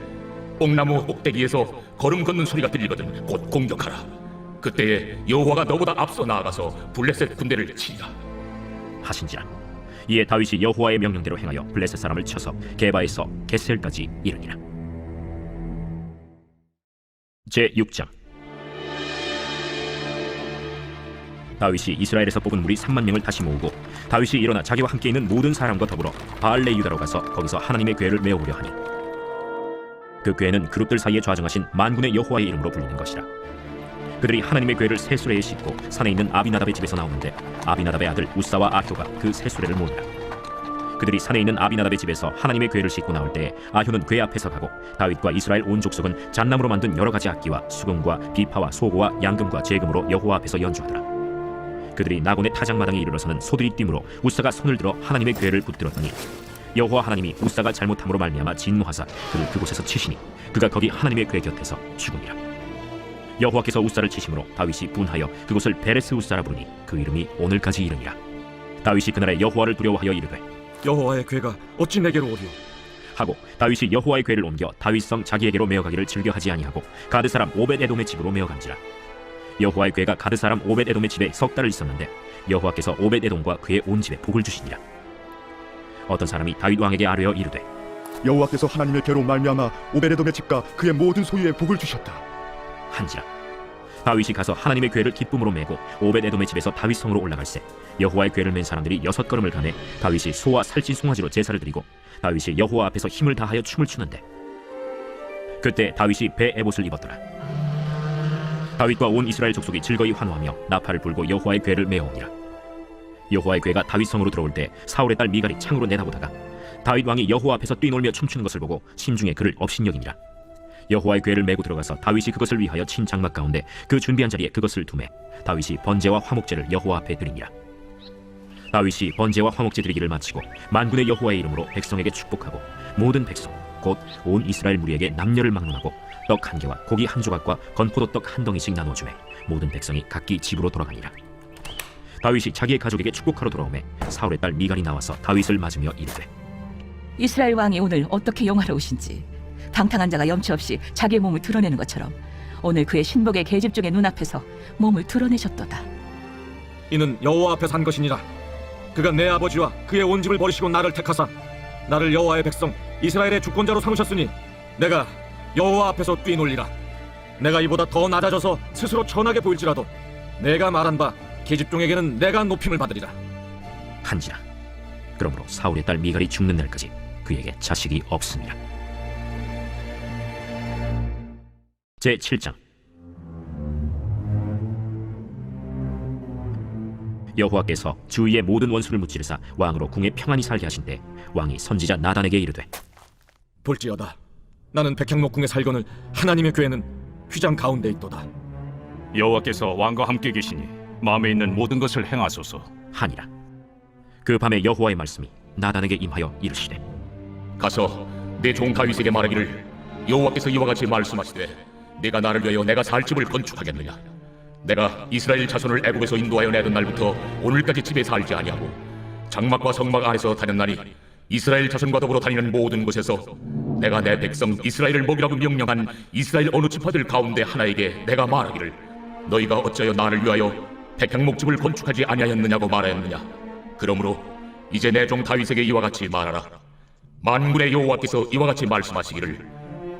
뽕나무 꼭대기에서 걸음 걷는 소리가 들리거든 곧 공격하라. 그때에 여호와가 너보다 앞서 나아가서 블레셋 군대를 치리라 하신지라. 이에 다윗이 여호와의 명령대로 행하여 블레셋 사람을 쳐서 게바에서 게셀까지 이르니라. 제6장. 다윗이 이스라엘에서 뽑은 무리 3만 명을 다시 모으고 다윗이 일어나 자기와 함께 있는 모든 사람과 더불어 바알레 유다로 가서 거기서 하나님의 궤를 메어오려 하니 그 궤는 그룹들 사이에 좌정하신 만군의 여호와의 이름으로 불리는 것이라. 그들이 하나님의 궤를 새 수레에 싣고 산에 있는 아비나답의 집에서 나오는데 아비나답의 아들 우사와 아효가 그 새 수레를 모으니라. 그들이 산에 있는 아비나답의 집에서 하나님의 궤를 싣고 나올 때에 아효는 궤 앞에서 가고 다윗과 이스라엘 온 족속은 잣나무로 만든 여러 가지 악기와 수금과 비파와 소고와 양금과 제금으로 여호와 앞에서 연주하더라. 그들이 나곤의 타작마당에 이르러서는 소들이 뛰므로 우사가 손을 들어 하나님의 궤를 붙들었더니 여호와 하나님이 우사가 잘못함으로 말미암아 진노하사 그를 그곳에서 치시니 그가 거기 하나님의 궤 곁에서 죽으니라. 여호와께서 우사를 치심으로 다윗이 분하여 그곳을 베레스 우사라 부르니 그 이름이 오늘까지 이르니라. 다윗이 그날에 여호와를 두려워하여 이르되 여호와의 궤가 어찌 내게로 오리오 하고 다윗이 여호와의 궤를 옮겨 다윗성 자기에게로 메어가기를 즐겨하지 아니하고 가드 사람 오벳에돔의 집으로 메어간지라. 여호와의 궤가 가드 사람 오벳에돔의 집에 석 달을 있었는데 여호와께서 오벳에돔과 그의 온 집에 복을 주시니라. 어떤 사람이 다윗 왕에게 아뢰어 이르되 여호와께서 하나님의 궤로 말미암아 오베데돔의 집과 그의 모든 소유에 복을 주셨다 한지라. 다윗이 가서 하나님의 궤를 기쁨으로 메고 오벳에돔의 집에서 다윗 성으로 올라갈새 여호와의 궤를 맨 사람들이 6걸음을 가매 다윗이 소와 살찐 송아지로 제사를 드리고 다윗이 여호와 앞에서 힘을 다하여 춤을 추는데 그때 다윗이 배 에봇을 입었더라. 다윗과 온 이스라엘 족속이 즐거이 환호하며 나팔을 불고 여호와의 궤를 메어오니라. 여호와의 궤가 다윗 성으로 들어올 때 사울의 딸 미갈이 창으로 내다보다가 다윗 왕이 여호와 앞에서 뛰놀며 춤추는 것을 보고 심중에 그를 업신여기니라. 여호와의 궤를 메고 들어가서 다윗이 그것을 위하여 친 장막 가운데 그 준비한 자리에 그것을 두매 다윗이 번제와 화목제를 여호와 앞에 드리니라. 다윗이 번제와 화목제 드리기를 마치고 만군의 여호와의 이름으로 백성에게 축복하고 모든 백성 곧 온 이스라엘 무리에게 남녀를 막론하고 떡 한 개와 고기 한 조각과 건포도떡 한 덩이씩 나눠주매 모든 백성이 각기 집으로 돌아가니라. 다윗이 자기의 가족에게 축복하러 돌아오매 사울의 딸 미갈이 나와서 다윗을 맞으며 이르되 이스라엘 왕이 오늘 어떻게 영화로우신지 방탕한 자가 염치 없이 자기의 몸을 드러내는 것처럼 오늘 그의 신복의 계집종의 눈앞에서 몸을 드러내셨도다. 이는 여호와 앞에 산 것이니라. 그가 내 아버지와 그의 온 집을 버리시고 나를 택하사 나를 여호와의 백성 이스라엘의 주권자로 삼으셨으니 내가 여호와 앞에서 뛰놀리라. 내가 이보다 더 낮아져서 스스로 천하게 보일지라도 내가 말한 바 계집종에게는 내가 높임을 받으리라 한지라. 그러므로 사울의 딸 미갈이 죽는 날까지 그에게 자식이 없으니라. 제7장. 여호와께서 주위의 모든 원수를 무찌르사 왕으로 궁에 평안히 살게 하신 때 왕이 선지자 나단에게 이르되 볼지어다 나는 백향목궁에 살거늘 하나님의 궤는 휘장 가운데 있도다. 여호와께서 왕과 함께 계시니 마음에 있는 모든 것을 행하소서 하니라. 그 밤에 여호와의 말씀이 나단에게 임하여 이르시되 가서 내 종 다윗에게 말하기를 여호와께서 이와 같이 말씀하시되 내가 나를 위하여 내가 살 집을 건축하겠느냐. 내가 이스라엘 자손을 애굽에서 인도하여 내던 날부터 오늘까지 집에 살지 아니하고 장막과 성막 안에서 다녔나니 이스라엘 자손과 더불어 다니는 모든 곳에서 내가 내 백성 이스라엘을 먹이라고 명령한 이스라엘 어느 지파들 가운데 하나에게 내가 말하기를 너희가 어찌하여 나를 위하여 백향목집을 건축하지 아니하였느냐고 말하였느냐. 그러므로 이제 내 종 다윗에게 이와 같이 말하라. 만군의 여호와께서 이와 같이 말씀하시기를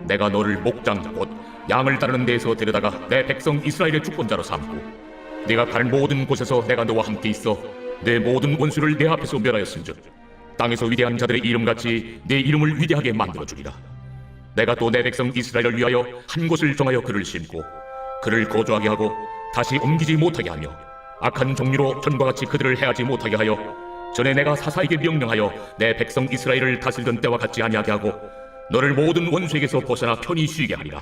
내가 너를 목장 곧 양을 따르는 데에서 데려다가 내 백성 이스라엘의 주권자로 삼고 네가 가는 모든 곳에서 내가 너와 함께 있어 내 모든 원수를 내 앞에서 멸하였은즉 땅에서 위대한 자들의 이름같이 내 이름을 위대하게 만들어주리라. 내가 또 내 백성 이스라엘을 위하여 한 곳을 정하여 그를 심고 그를 거주하게 하고 다시 옮기지 못하게 하며 악한 종류로 전과 같이 그들을 해하지 못하게 하여 전에 내가 사사에게 명령하여 내 백성 이스라엘을 다스리던 때와 같지 아니하게 하고 너를 모든 원수에게서 벗어나 편히 쉬게 하리라.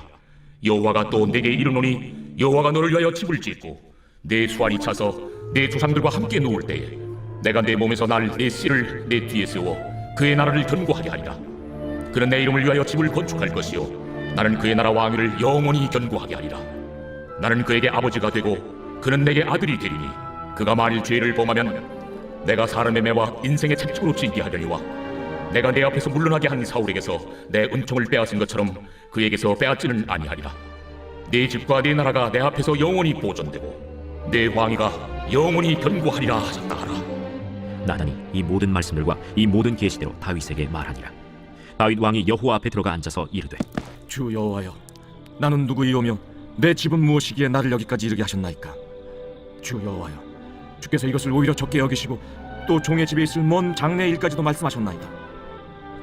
여호와가 또 내게 이르노니 여호와가 너를 위하여 집을 짓고 내 수완이 차서 내 조상들과 함께 누울 때에 내가 내 몸에서 날 내 씨를 내 뒤에 세워 그의 나라를 견고하게 하리라. 그는 내 이름을 위하여 집을 건축할 것이요 나는 그의 나라 왕위를 영원히 견고하게 하리라. 나는 그에게 아버지가 되고 그는 내게 아들이 되리니 그가 만일 죄를 범하면 내가 사람의 매와 인생의 책책으로 징계하려니와 내가 내 앞에서 물러나게 한 사울에게서 내 은총을 빼앗은 것처럼 그에게서 빼앗지는 아니하리라. 내 집과 내 나라가 내 앞에서 영원히 보존되고 내 왕위가 영원히 견고하리라 하셨다 하라. 나단이 이 모든 말씀들과 이 모든 계시대로 다윗에게 말하니라. 다윗 왕이 여호와 앞에 들어가 앉아서 이르되 주 여호와여 나는 누구이오며 내 집은 무엇이기에 나를 여기까지 이르게 하셨나이까. 주 여호와여 주께서 이것을 오히려 적게 여기시고 또 종의 집에 있을 먼 장래 일까지도 말씀하셨나이다.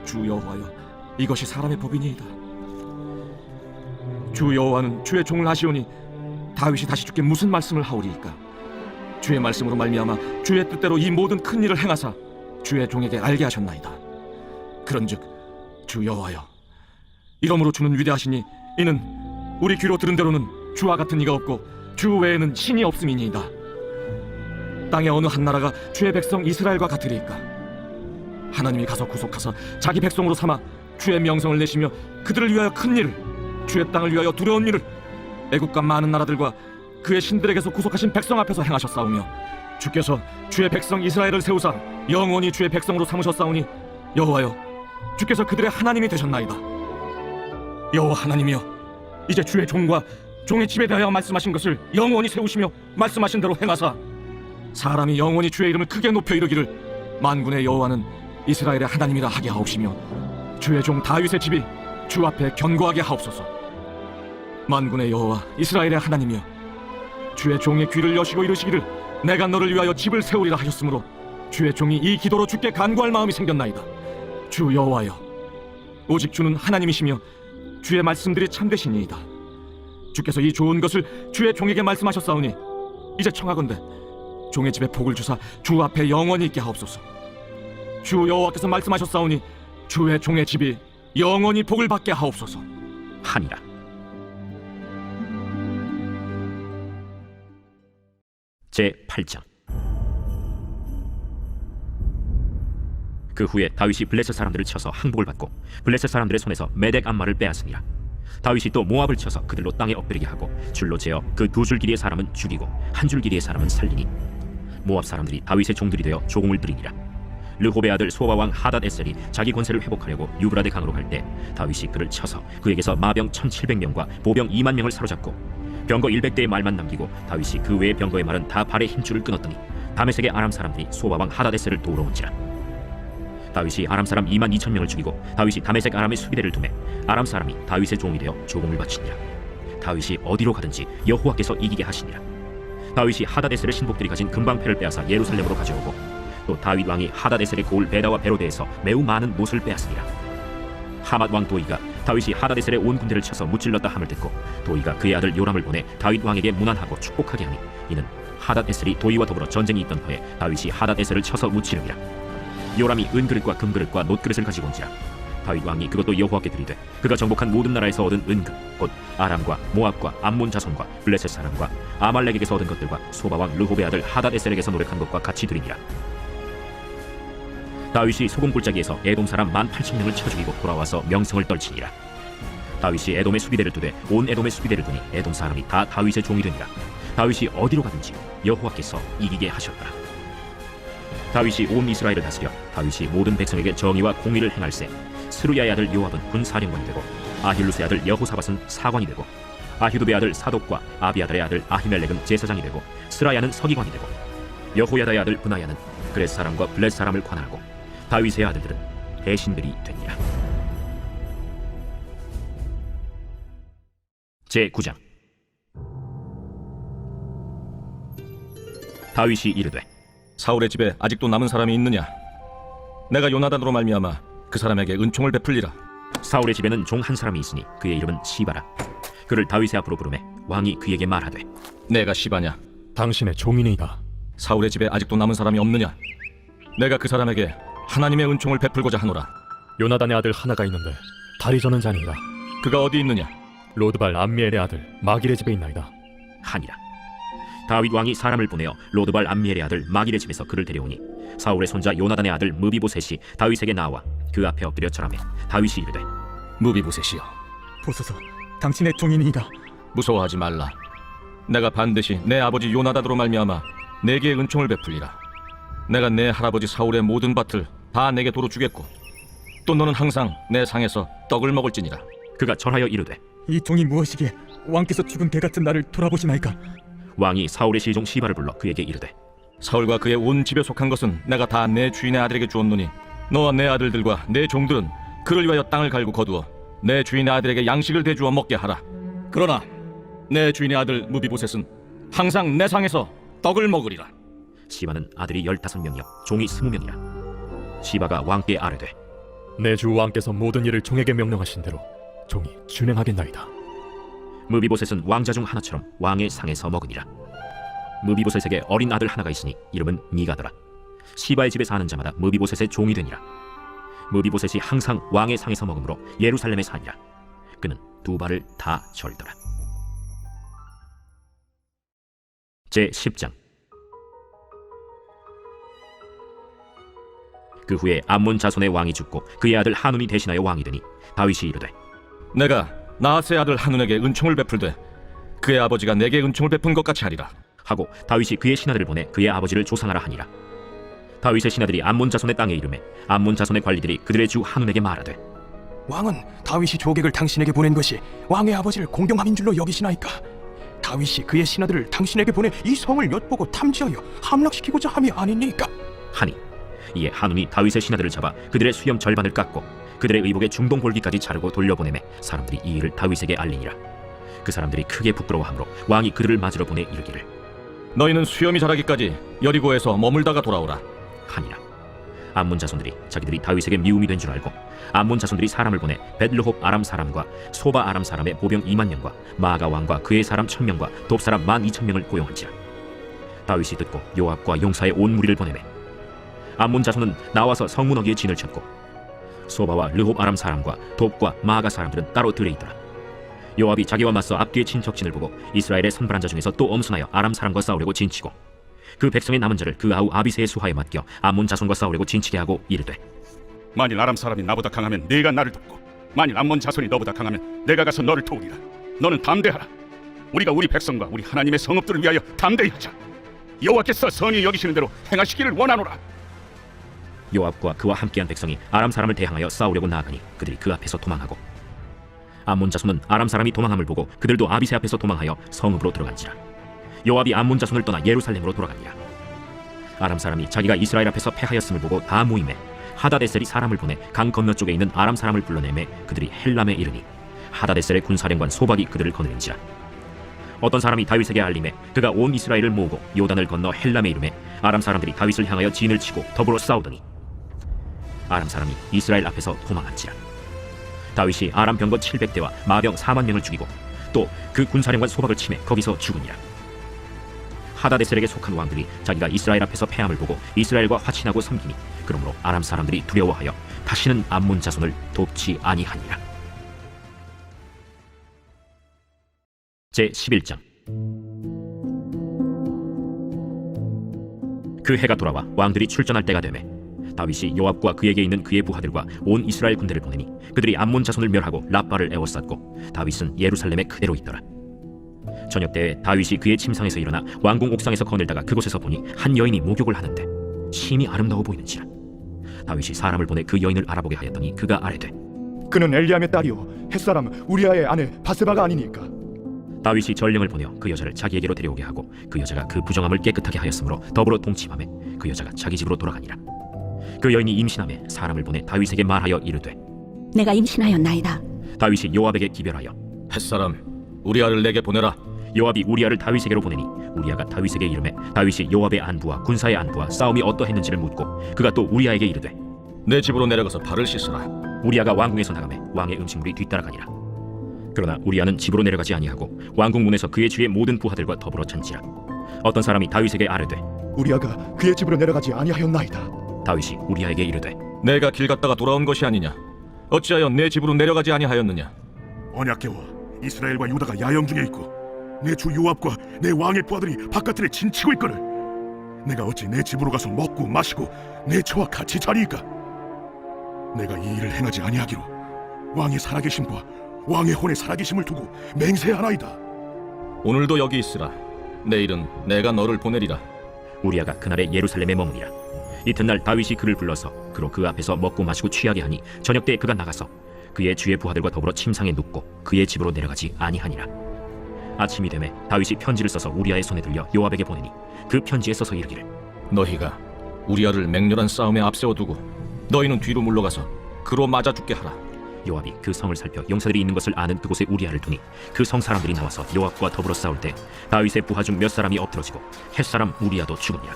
주 여호와여 이것이 사람의 법이니이다. 주 여호와는 주의 종을 하시오니 다윗이 다시 주께 무슨 말씀을 하오리이까. 주의 말씀으로 말미암아 주의 뜻대로 이 모든 큰 일을 행하사 주의 종에게 알게 하셨나이다. 그런즉 주 여호와여 이러므로 주는 위대하시니 이는 우리 귀로 들은 대로는 주와 같은 이가 없고 주 외에는 신이 없음이니이다. 땅의 어느 한 나라가 주의 백성 이스라엘과 같으리이까. 하나님이 가서 구속하사 자기 백성으로 삼아 주의 명성을 내시며 그들을 위하여 큰 일을 주의 땅을 위하여 두려운 일을 애국과 많은 나라들과 그의 신들에게서 구속하신 백성 앞에서 행하셨사오며 주께서 주의 백성 이스라엘을 세우사 영원히 주의 백성으로 삼으셨사오니 여호와여 주께서 그들의 하나님이 되셨나이다. 여호와 하나님이여 이제 주의 종과 종의 집에 대하여 말씀하신 것을 영원히 세우시며 말씀하신 대로 행하사 사람이 영원히 주의 이름을 크게 높여 이르기를 만군의 여호와는 이스라엘의 하나님이라 하게 하옵시며 주의 종 다윗의 집이 주 앞에 견고하게 하옵소서. 만군의 여호와 이스라엘의 하나님이여 주의 종의 귀를 여시고 이르시기를 내가 너를 위하여 집을 세우리라 하셨으므로 주의 종이 이 기도로 주께 간구할 마음이 생겼나이다. 주 여호와여 오직 주는 하나님이시며 주의 말씀들이 참되시니이다. 주께서 이 좋은 것을 주의 종에게 말씀하셨사오니 이제 청하건대 종의 집에 복을 주사 주 앞에 영원히 있게 하옵소서. 주 여호와께서 말씀하셨사오니 주의 종의 집이 영원히 복을 받게 하옵소서 하니라. 제 8장. 그 후에 다윗이 블레셋 사람들을 쳐서 항복을 받고 블레셋 사람들의 손에서 메덱 암마를 빼앗으니라. 다윗이 또 모압을 쳐서 그들로 땅에 엎드리게 하고 줄로 재어 그 두 줄 길이의 사람은 죽이고 한 줄 길이의 사람은 살리니 모압 사람들이 다윗의 종들이 되어 조공을 드리니라. 르호베 아들 소바 왕 하닷 에셀이 자기 권세를 회복하려고 유브라데 강으로 갈 때 다윗이 그를 쳐서 그에게서 마병 1700명과 보병 2만 명을 사로잡고 병거 100대의 말만 남기고 다윗이 그 외의 병거의 말은 다 발의 힘줄을 끊었더니 다메섹의 아람 사람들이 소바 왕 하닷 에셀을 도우러 온지라. 다윗이 아람 사람 2만 2천 명을 죽이고 다윗이 다메섹 아람의 수비대를 두매 아람 사람이 다윗의 종이 되어 조공을 바치니라. 다윗이 어디로 가든지 여호와께서 이기게 하시니라. 다윗이 하닷에셀의 신복들이 가진 금방패를 빼앗아 예루살렘으로 가져오고 또 다윗 왕이 하닷에셀의 고을 베다와 베로데에서 매우 많은 못을 빼앗으니라. 하맛 왕 도이가 다윗이 하닷에셀의 온 군대를 쳐서 무찔렀다 함을 듣고 도이가 그의 아들 요람을 보내 다윗 왕에게 문안하고 축복하게 하니 이는 하닷에셀이 도이와 더불어 전쟁이 있던 터에 다윗이 하닷에셀을 쳐서 무찌름이라. 요람이 은그릇과 금그릇과 놋그릇을 가지고 온지라. 다윗 왕이 그것도 여호와께 드리되 그가 정복한 모든 나라에서 얻은 은금 곧 아람과 모압과 암몬 자손과 블레셋 사람과 아말렉에게서 얻은 것들과 소바 왕 르호베 아들 하닷에셀에게서 노력한 것과 같이 드리니라. 다윗이 소금 골짜기에서 에돔 사람 18,000명을 쳐 죽이고 돌아와서 명성을 떨치니라. 다윗이 에돔의 수비대를 두되 온 에돔의 수비대를 두니 에돔 사람이 다 다윗의 종이 되니라. 다윗이 어디로 가든지 여호와께서 이기게 하셨더라. 다윗이 온 이스라엘을 다스려 다윗이 모든 백성에게 정의와 공의를 행할세 스루야의 아들 요압은 군사령관이 되고 아힐루스의 아들 여호사밧은 사관이 되고 아히두베 아들 사독과 아비아달의 아들 아히멜렉은 제사장이 되고 스라야는 서기관이 되고 여호야다의 아들 브나야는 그렛 사람과 블렛 사람을 관할하고 다윗의 아들들은 대신들이 되니라. 제 9장. 다윗이 이르되 사울의 집에 아직도 남은 사람이 있느냐? 내가 요나단으로 말미암아 그 사람에게 은총을 베풀리라. 사울의 집에는 종 한 사람이 있으니 그의 이름은 시바라. 그를 다윗의 앞으로 부르매 왕이 그에게 말하되 내가 시바냐? 당신의 종이니이다. 사울의 집에 아직도 남은 사람이 없느냐? 내가 그 사람에게 하나님의 은총을 베풀고자 하노라. 요나단의 아들 하나가 있는데 다리 저는 자니이다. 그가 어디 있느냐? 로드발 암미엘의 아들 마길의 집에 있나이다. 하니라. 다윗 왕이 사람을 보내어 로드발 암미엘의 아들 마길의 집에서 그를 데려오니 사울의 손자 요나단의 아들 무비보셋이 다윗에게 나와 그 앞에 엎드려 절하매 다윗이 이르되 무비보셋이여, 보소서, 당신의 종이니이다. 무서워하지 말라. 내가 반드시 내 아버지 요나단으로 말미암아 내게 은총을 베풀리라. 내가 내 할아버지 사울의 모든 밭을 다 내게 도로 주겠고 또 너는 항상 내 상에서 떡을 먹을지니라. 그가 절하여 이르되 이 종이 무엇이기에 왕께서 죽은 개 같은 나를 돌아보시나이까? 왕이 사울의 시종 시바를 불러 그에게 이르되 사울과 그의 온 집에 속한 것은 내가 다 내 주인의 아들에게 주었노니 너와 내 아들들과 내 종들은 그를 위하여 땅을 갈고 거두어 내 주인의 아들에게 양식을 대주어 먹게 하라. 그러나 내 주인의 아들 무비보셋은 항상 내 상에서 떡을 먹으리라. 시바는 아들이 15명이요 종이 20명이라. 시바가 왕께 아뢰되 내 주 왕께서 모든 일을 종에게 명령하신 대로 종이 준행하겠나이다. 무비보셋은 왕자 중 하나처럼 왕의 상에서 먹으니라. 무비보셋에게 어린 아들 하나가 있으니 이름은 미가더라. 시바의 집에 사는 자마다 무비보셋의 종이 되니라. 무비보셋이 항상 왕의 상에서 먹으므로 예루살렘에 사니라. 그는 두 발을 다 절더라. 제 10장. 그 후에 암몬 자손의 왕이 죽고 그의 아들 하눈이 대신하여 왕이 되니 다윗이 이르되 내가 나하스의 아들 하눈에게 은총을 베풀되 그의 아버지가 내게 은총을 베푼 것 같이 하리라 하고 다윗이 그의 신하들을 보내 그의 아버지를 조상하라 하니라. 다윗의 신하들이 암몬 자손의 땅에 이르매 암몬 자손의 관리들이 그들의 주 하눈에게 말하되 왕은 다윗이 조객을 당신에게 보낸 것이 왕의 아버지를 공경함인 줄로 여기시나이까? 다윗이 그의 신하들을 당신에게 보내 이 성을 엿보고 탐지하여 함락시키고자 함이 아니니까? 하니 이에 하눈이 다윗의 신하들을 잡아 그들의 수염 절반을 깎고 그들의 의복의 중동 볼기까지 자르고 돌려보내매 사람들이 이 일을 다윗에게 알리니라. 그 사람들이 크게 부끄러워하므로 왕이 그들을 맞으러 보내 이르기를 너희는 수염이 자라기까지 여리고에서 머물다가 돌아오라 하니라. 암몬 자손들이 자기들이 다윗에게 미움이 된 줄 알고 암몬 자손들이 사람을 보내 벳르홉 아람 사람과 소바 아람 사람의 보병 2만 명과 마가 왕과 그의 사람 1000명과 돕 사람 12,000명을 고용한지라. 다윗이 듣고 요압과 용사의 온 무리를 보내매 암몬 자손은 나와서 성문어기에 진을 쳤고 소바와 르홉 아람 사람과 돕과 마가 사람들은 따로 들에 있더라. 요압이 자기와 맞서 앞뒤의 친척진을 보고 이스라엘의 선발한 자 중에서 또 엄선하여 아람 사람과 싸우려고 진치고 그 백성의 남은 자를 그 아우 아비새의 수하에 맡겨 암몬 자손과 싸우려고 진치게 하고 이르되 만일 아람 사람이 나보다 강하면 네가 나를 돕고 만일 암몬 자손이 너보다 강하면 내가 가서 너를 도우리라. 너는 담대하라. 우리가 우리 백성과 우리 하나님의 성읍들을 위하여 담대히 하자. 여호와께서 선히 여기시는 대로 행하시기를 원하노라. 요압과 그와 함께한 백성이 아람 사람을 대항하여 싸우려고 나아가니 그들이 그 앞에서 도망하고 암몬 자손은 아람 사람이 도망함을 보고 그들도 아비새 앞에서 도망하여 성읍으로 들어간지라. 요압이 암몬 자손을 떠나 예루살렘으로 돌아가니라. 아람 사람이 자기가 이스라엘 앞에서 패하였음을 보고 다 모임에 하다데셀이 사람을 보내 강 건너쪽에 있는 아람 사람을 불러내매 그들이 헬람에 이르니 하다데셀의 군사령관 소박이 그들을 거느린지라. 어떤 사람이 다윗에게 알림해 그가 온 이스라엘을 모으고 요단을 건너 헬람에 이르매 아람 사람들이 다윗을 향하여 진을 치고 더불어 싸우더니 아람 사람이 이스라엘 앞에서 도망한지라. 다윗이 아람 병거 700대와 마병 4만 명을 죽이고 또 그 군사령관 소박을 치매 거기서 죽으니라. 하다데셀에게 속한 왕들이 자기가 이스라엘 앞에서 패함을 보고 이스라엘과 화친하고 섬기니 그러므로 아람 사람들이 두려워하여 다시는 암몬 자손을 돕지 아니하니라. 제 11장. 그 해가 돌아와 왕들이 출전할 때가 되매 다윗이 요압과 그에게 있는 그의 부하들과 온 이스라엘 군대를 보내니 그들이 암몬 자손을 멸하고 라빠를 에워쌌고 다윗은 예루살렘에 그대로 있더라. 저녁 때에 다윗이 그의 침상에서 일어나 왕궁 옥상에서 거닐다가 그곳에서 보니 한 여인이 목욕을 하는데 심히 아름다워 보이는지라. 다윗이 사람을 보내 그 여인을 알아보게 하였더니 그가 아뢰되 그는 엘리암의 딸이요 햇사람 우리아의 아내 바세바가 아니니까. 다윗이 전령을 보내어 그 여자를 자기에게로 데려오게 하고 그 여자가 그 부정함을 깨끗하게 하였으므로 더불어 동침하매 그 여자가 자기 집으로 돌아가니라. 그 여인이 임신하매 사람을 보내 다윗에게 말하여 이르되 내가 임신하였나이다. 다윗이 요압에게 기별하여 햇사람 우리아를 내게 보내라. 요압이 우리아를 다윗에게로 보내니 우리아가 다윗에게 이르매 다윗이 요압의 안부와 군사의 안부와 싸움이 어떠했는지를 묻고 그가 또 우리아에게 이르되 내 집으로 내려가서 발을 씻으라. 우리아가 왕궁에서 나가매 왕의 음식물이 뒤따라가니라. 그러나 우리아는 집으로 내려가지 아니하고 왕궁 문에서 그의 주의 모든 부하들과 더불어 잔지라. 어떤 사람이 다윗에게 아뢰되 우리아가 그의 집으로 내려가지 아니하였나이다. 다윗이 우리아에게 이르되 내가 길 갔다가 돌아온 것이 아니냐? 어찌하여 내 집으로 내려가지 아니하였느냐? 언약궤와 이스라엘과 유다가 야영 중에 있고 내 주 요압과 내 왕의 부하들이 바깥들에 진치고 있거늘 내가 어찌 내 집으로 가서 먹고 마시고 내 처와 같이 자리이까? 내가 이 일을 행하지 아니하기로 왕의 살아계심과 왕의 혼의 살아계심을 두고 맹세하나이다. 오늘도 여기 있으라. 내일은 내가 너를 보내리라. 우리아가 그날에 예루살렘에 머무니라. 이튿날 다윗이 그를 불러서 그로 그 앞에서 먹고 마시고 취하게 하니 저녁 때에 그가 나가서 그의 주의 부하들과 더불어 침상에 눕고 그의 집으로 내려가지 아니하니라. 아침이 되매 다윗이 편지를 써서 우리아의 손에 들려 요압에게 보내니 그 편지에 써서 이르기를 너희가 우리아를 맹렬한 싸움에 앞세워두고 너희는 뒤로 물러가서 그로 맞아 죽게 하라. 요압이 그 성을 살펴 용사들이 있는 것을 아는 그곳에 우리아를 두니 그 성 사람들이 나와서 요압과 더불어 싸울 때 다윗의 부하 중 몇 사람이 엎드러지고 햇사람 우리아도 죽으니라.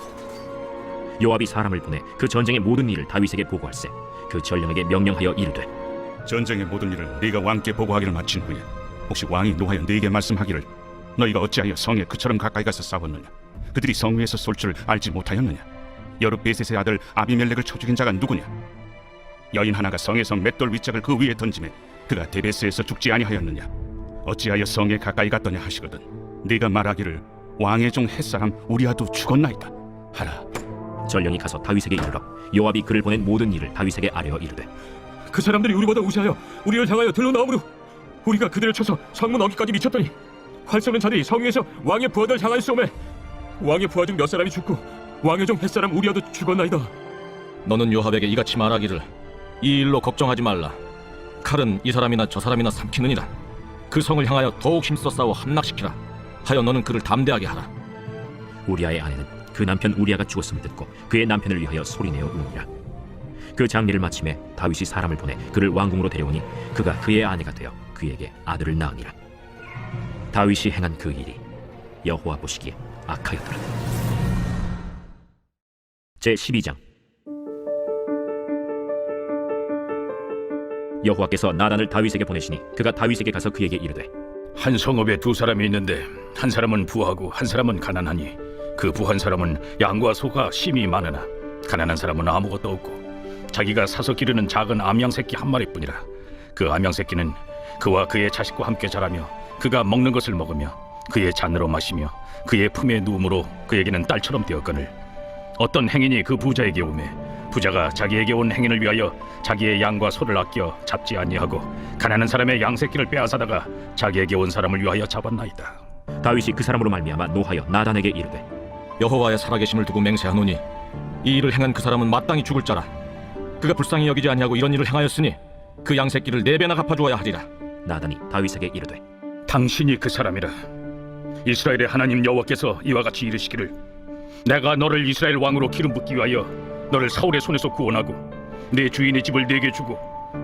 요압이 사람을 보내 그 전쟁의 모든 일을 다윗에게 보고할세 그 전령에게 명령하여 이르되 전쟁의 모든 일을 네가 왕께 보고하기를 마친 후에 혹시 왕이 노하여 네게 말씀하기를 너희가 어찌하여 성에 그처럼 가까이 가서 싸웠느냐? 그들이 성 위에서 쏠 줄을 알지 못하였느냐? 여룻베셋의 아들 아비멜렉을 쳐 죽인 자가 누구냐? 여인 하나가 성에서 맷돌 윗짝을 그 위에 던지매 그가 데베스에서 죽지 아니하였느냐? 어찌하여 성에 가까이 갔더냐 하시거든 네가 말하기를 왕의 종 햇사람 우리아도 죽었나이다 하라. 전령이 가서 다윗에게 이르러 요압이 그를 보낸 모든 일을 다윗에게 아뢰어 이르되 그 사람들이 우리보다 우세하여 우리를 향하여 들러나오므로 우리가 그들을 쳐서 성문 어기까지 미쳤더니 활 쏘는 자들이 성 위에서 왕의 부하들 향하여 쏘매 왕의 부하 중 몇 사람이 죽고 왕의 종 햇사람 우리아도 죽었나이다. 너는 요압에게 이같이 말하기를 이 일로 걱정하지 말라. 칼은 이 사람이나 저 사람이나 삼키느니라. 그 성을 향하여 더욱 힘써 싸워 함락시키라. 하여 너는 그를 담대하게 하라. 우리아의 아내는 그 남편 우리아가 죽었음을 듣고 그의 남편을 위하여 소리내어 우니라. 그 장례를 마침에 다윗이 사람을 보내 그를 왕궁으로 데려오니 그가 그의 아내가 되어 그에게 아들을 낳으니라. 다윗이 행한 그 일이 여호와 보시기에 악하였더라. 제 12장. 여호와께서 나단을 다윗에게 보내시니 그가 다윗에게 가서 그에게 이르되 한 성읍에 두 사람이 있는데 한 사람은 부하고 한 사람은 가난하니 그 부한 사람은 양과 소가 심히 많으나 가난한 사람은 아무것도 없고 자기가 사서 기르는 작은 암양 새끼 한 마리뿐이라. 그 암양 새끼는 그와 그의 자식과 함께 자라며 그가 먹는 것을 먹으며 그의 잔으로 마시며 그의 품에 누움으로 그에게는 딸처럼 되었거늘 어떤 행인이 그 부자에게 오매 부자가 자기에게 온 행인을 위하여 자기의 양과 소를 아껴 잡지 아니하고 가난한 사람의 양 새끼를 빼앗아다가 자기에게 온 사람을 위하여 잡았나이다. 다윗이 그 사람으로 말미암아 노하여 나단에게 이르되 여호와의 살아계심을 두고 맹세하노니 이 일을 행한 그 사람은 마땅히 죽을 자라. 그가 불쌍히 여기지 아니하고 이런 일을 행하였으니 그 양 새끼를 4배나 갚아주어야 하리라. 나단이 다윗에게 이르되 당신이 그 사람이라. 이스라엘의 하나님 여호와께서 이와 같이 이르시기를 내가 너를 이스라엘 왕으로 기름 붓기 위하여 너를 사울의 손에서 구원하고 내 주인의 집을 네게 주고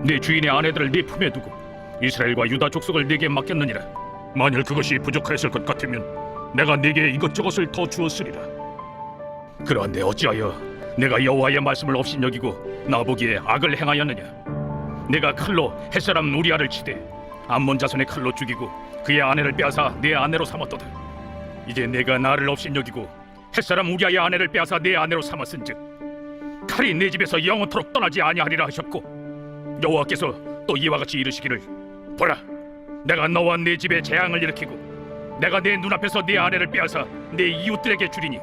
내 주인의 아내들을 네 품에 두고 이스라엘과 유다 족속을 네게 맡겼느니라. 만일 그것이 부족하였을 것 같으면 내가 네게 이것저것을 더 주었으리라. 그런데 어찌하여 내가 여호와의 말씀을 업신여기고 나보기에 악을 행하였느냐? 내가 칼로 햇사람 우리아를 치되 암몬 자손의 칼로 죽이고 그의 아내를 빼앗아 내 아내로 삼았도다. 이제 내가 나를 업신여기고 햇사람 우리아의 아내를 빼앗아 내 아내로 삼았은즉 칼이 내 집에서 영원토록 떠나지 아니하리라 하셨고 여호와께서 또 이와 같이 이르시기를 보라, 내가 너와 내 집에 재앙을 일으키고 내가 내 눈앞에서 네 아내를 빼앗아 내 이웃들에게 주리니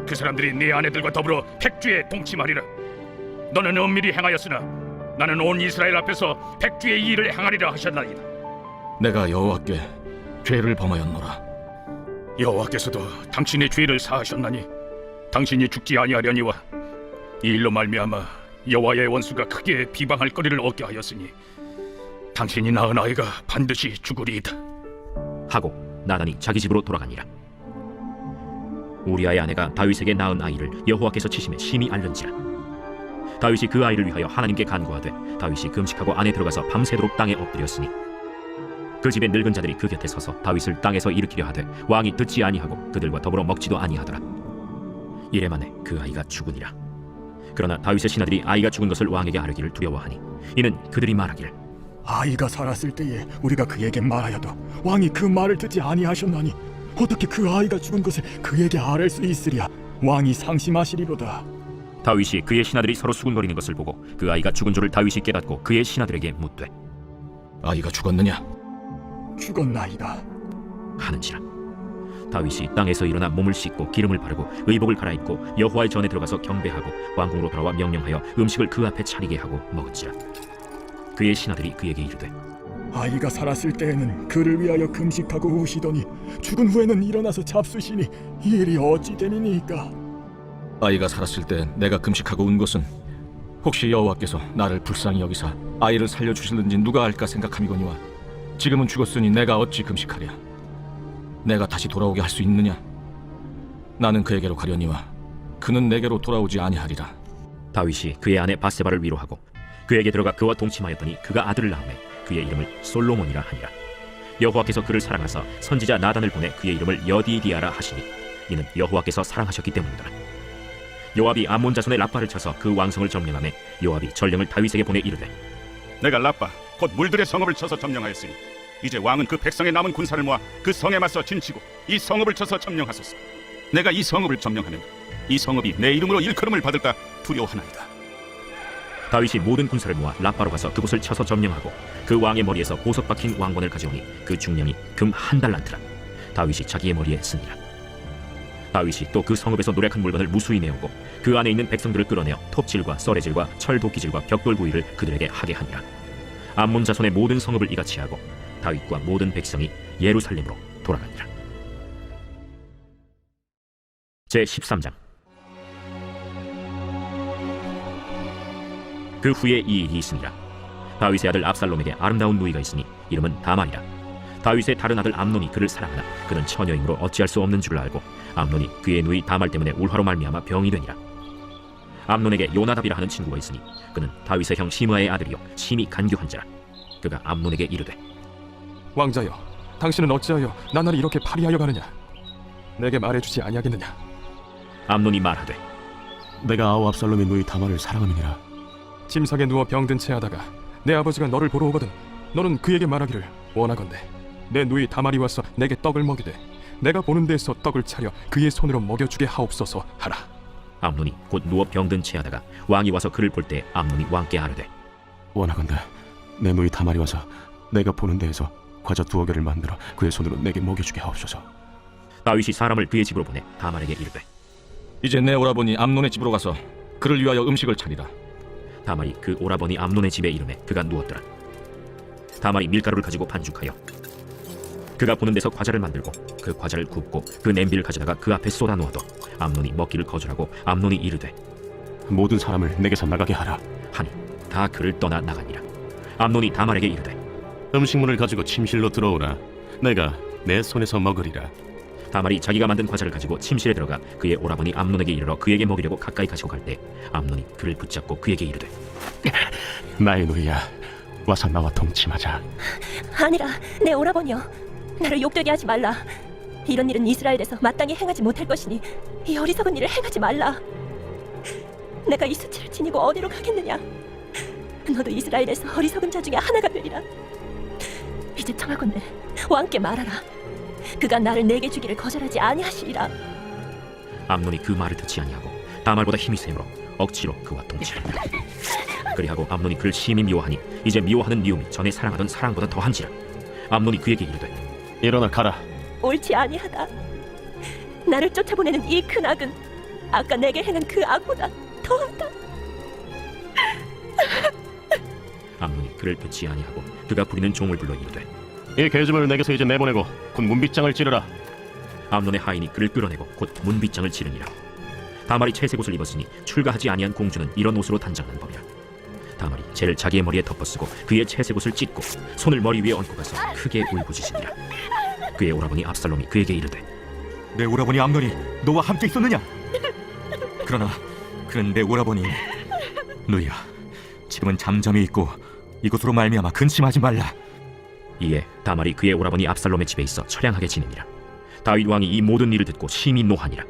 그 사람들이 네 아내들과 더불어 백주에 동침하리라. 너는 은밀히 행하였으나 나는 온 이스라엘 앞에서 백주의 이 일을 행하리라 하셨나이다. 내가 여호와께 죄를 범하였노라. 여호와께서도 당신의 죄를 사하셨나니 당신이 죽지 아니하려니와 이 일로 말미암아 여호와의 원수가 크게 비방할 거리를 얻게 하였으니 당신이 낳은 아이가 반드시 죽으리이다. 하고 나단이 자기 집으로 돌아가니라. 우리아의 아내가 다윗에게 낳은 아이를 여호와께서 치심에 심히 앓는지라. 다윗이 그 아이를 위하여 하나님께 간구하되 다윗이 금식하고 안에 들어가서 밤새도록 땅에 엎드렸으니 그 집의 늙은 자들이 그 곁에 서서 다윗을 땅에서 일으키려 하되 왕이 듣지 아니하고 그들과 더불어 먹지도 아니하더라. 이래 만에 그 아이가 죽으니라. 그러나 다윗의 신하들이 아이가 죽은 것을 왕에게 아뢰기를 두려워하니 이는 그들이 말하기를 아이가 살았을 때에 우리가 그에게 말하여도 왕이 그 말을 듣지 아니하셨나니 어떻게 그 아이가 죽은 것을 그에게 아뢰 수 있으랴. 왕이 상심하시리로다. 다윗이 그의 신하들이 서로 수군거리는 것을 보고 그 아이가 죽은 줄을 다윗이 깨닫고 그의 신하들에게 묻되 아이가 죽었느냐? 죽었나이다 하는지라. 다윗이 땅에서 일어나 몸을 씻고 기름을 바르고 의복을 갈아입고 여호와의 전에 들어가서 경배하고 왕궁으로 돌아와 명령하여 음식을 그 앞에 차리게 하고 먹은지라. 그의 신하들이 그에게 이르되 아이가 살았을 때에는 그를 위하여 금식하고 우시더니 죽은 후에는 일어나서 잡수시니 이 일이 어찌 됨이니까. 아이가 살았을 때 내가 금식하고 운 것은 혹시 여호와께서 나를 불쌍히 여기사 아이를 살려주실는지 누가 알까 생각함이거니와 지금은 죽었으니 내가 어찌 금식하랴. 내가 다시 돌아오게 할 수 있느냐? 나는 그에게로 가려니와 그는 내게로 돌아오지 아니하리라. 다윗이 그의 아내 바세바를 위로하고 그에게 들어가 그와 동침하였더니 그가 아들을 낳음에 그의 이름을 솔로몬이라 하니라. 여호와께서 그를 사랑하사 선지자 나단을 보내 그의 이름을 여디디아라 하시니 이는 여호와께서 사랑하셨기 때문이더라. 요압이 암몬 자손의 라빠를 쳐서 그 왕성을 점령하매 요압이 전령을 다윗에게 보내 이르되 내가 라빠 곧 물들의 성읍을 쳐서 점령하였으니 이제 왕은 그 백성의 남은 군사를 모아 그 성에 맞서 진치고 이 성읍을 쳐서 점령하소서. 내가 이 성읍을 점령하면 이 성읍이 내 이름으로 일컬음을 받을까 두려워하나이다. 다윗이 모든 군사를 모아 라빠로 가서 그곳을 쳐서 점령하고 그 왕의 머리에서 보석 박힌 왕관을 가져오니 그 중량이 금 1달란트라. 다윗이 자기의 머리에 쓰니라. 다윗이 또 그 성읍에서 노력한 물건을 무수히 내오고 그 안에 있는 백성들을 끌어내어 톱질과 썰애질과 철도끼질과 벽돌 구이를 그들에게 하게 하니라. 암몬 자손의 모든 성읍을 이같이 하고 다윗과 모든 백성이 예루살렘으로 돌아가니라. 제13장. 그 후에 이 일이 있으니라. 다윗의 아들 압살롬에게 아름다운 누이가 있으니 이름은 다말이라. 다윗의 다른 아들 암논이 그를 사랑하나 그는 처녀이므로 어찌할 수 없는 줄을 알고 암논이 그의 누이 다말 때문에 울화로 말미암아 병이 되니라. 암논에게 요나답이라 하는 친구가 있으니 그는 다윗의 형 시므아의 아들이요 심히 간교한 자라. 그가 암논에게 이르되 왕자여, 당신은 어찌하여 나날이 이렇게 파리하여 가느냐? 내게 말해주지 아니하겠느냐? 암논이 말하되 내가 아우 압살롬의 누이 다말을 사랑함이니라. 침상에 누워 병든 채 하다가 내 아버지가 너를 보러 오거든 너는 그에게 말하기를 원하건대 내 누이 다말이 와서 내게 떡을 먹이되 내가 보는 데에서 떡을 차려 그의 손으로 먹여주게 하옵소서 하라. 암논이 곧 누워 병든 채하다가 왕이 와서 그를 볼 때 암논이 왕께 아뢰되 원하건대 내 누이 다말이 와서 내가 보는 데에서 과자 2개를 만들어 그의 손으로 내게 먹여주게 하옵소서. 다윗이 사람을 그의 집으로 보내 다말에게 이르되 이제 내 오라버니 암논의 집으로 가서 그를 위하여 음식을 차리라. 다말이 그 오라버니 암논의 집에 이르매 그가 누웠더라. 다말이 밀가루를 가지고 반죽하여 그가 보는 데서 과자를 만들고 그 과자를 굽고 그 냄비를 가져다가 그 앞에 쏟아 놓아도 암논이 먹기를 거절하고 암논이 이르되 모든 사람을 내게서 나가게 하라. 하니 다 그를 떠나 나가니라. 암논이 다말에게 이르되 음식물을 가지고 침실로 들어오라. 내가 내 손에서 먹으리라. 다말이 자기가 만든 과자를 가지고 침실에 들어가 그의 오라버니 암논에게 이르러 그에게 먹이려고 가까이 가지고 갈 때 암논이 그를 붙잡고 그에게 이르되 나의 누이야, 와서 나와 동침하자. 아니라 내 오라버니여, 나를 욕되게 하지 말라. 이런 일은 이스라엘에서 마땅히 행하지 못할 것이니 이 어리석은 일을 행하지 말라. 내가 이 수치를 지니고 어디로 가겠느냐? 너도 이스라엘에서 어리석은 자 중에 하나가 되리라. 이제 청하건대 왕께 말하라. 그가 나를 내게 주기를 거절하지 아니하시리라. 암논이 그 말을 듣지 아니하고 다말보다 힘이 세므로 억지로 그와 동침하니라. 그리하고 암논이 그를 심히 미워하니 이제 미워하는 미움이 전에 사랑하던 사랑보다 더한지라. 암논이 그에게 이르되 일어나 가라. 옳지 아니하다. 나를 쫓아보내는 이 큰 악은 아까 내게 행한 그 악보다 더하다. 암논이 그를 듣지 아니하고 그가 부리는 종을 불러 이르되 이 계집을 내게서 이제 내보내고 곧 문빗장을 찌르라. 암논의 하인이 그를 끌어내고 곧 문빗장을 치르니라. 다말이 채색 옷을 입었으니 출가하지 아니한 공주는 이런 옷으로 단장한 법이라. 다말이 재를 자기의 머리에 덮어쓰고 그의 채색 옷을 찢고 손을 머리 위에 얹고 가서 크게 울부짖으니라. 그의 오라버니 압살롬이 그에게 이르되 내 오라버니 암논이 너와 함께 있었느냐? 그러나 그는 내 오라버니. 누이야, 지금은 잠잠히 있고 이곳으로 말미암아 근심하지 말라. 이에 다말이 그의 오라버니 압살롬의 집에 있어 처량하게 지내니라. 다윗 왕이 이 모든 일을 듣고 심히 노하니라.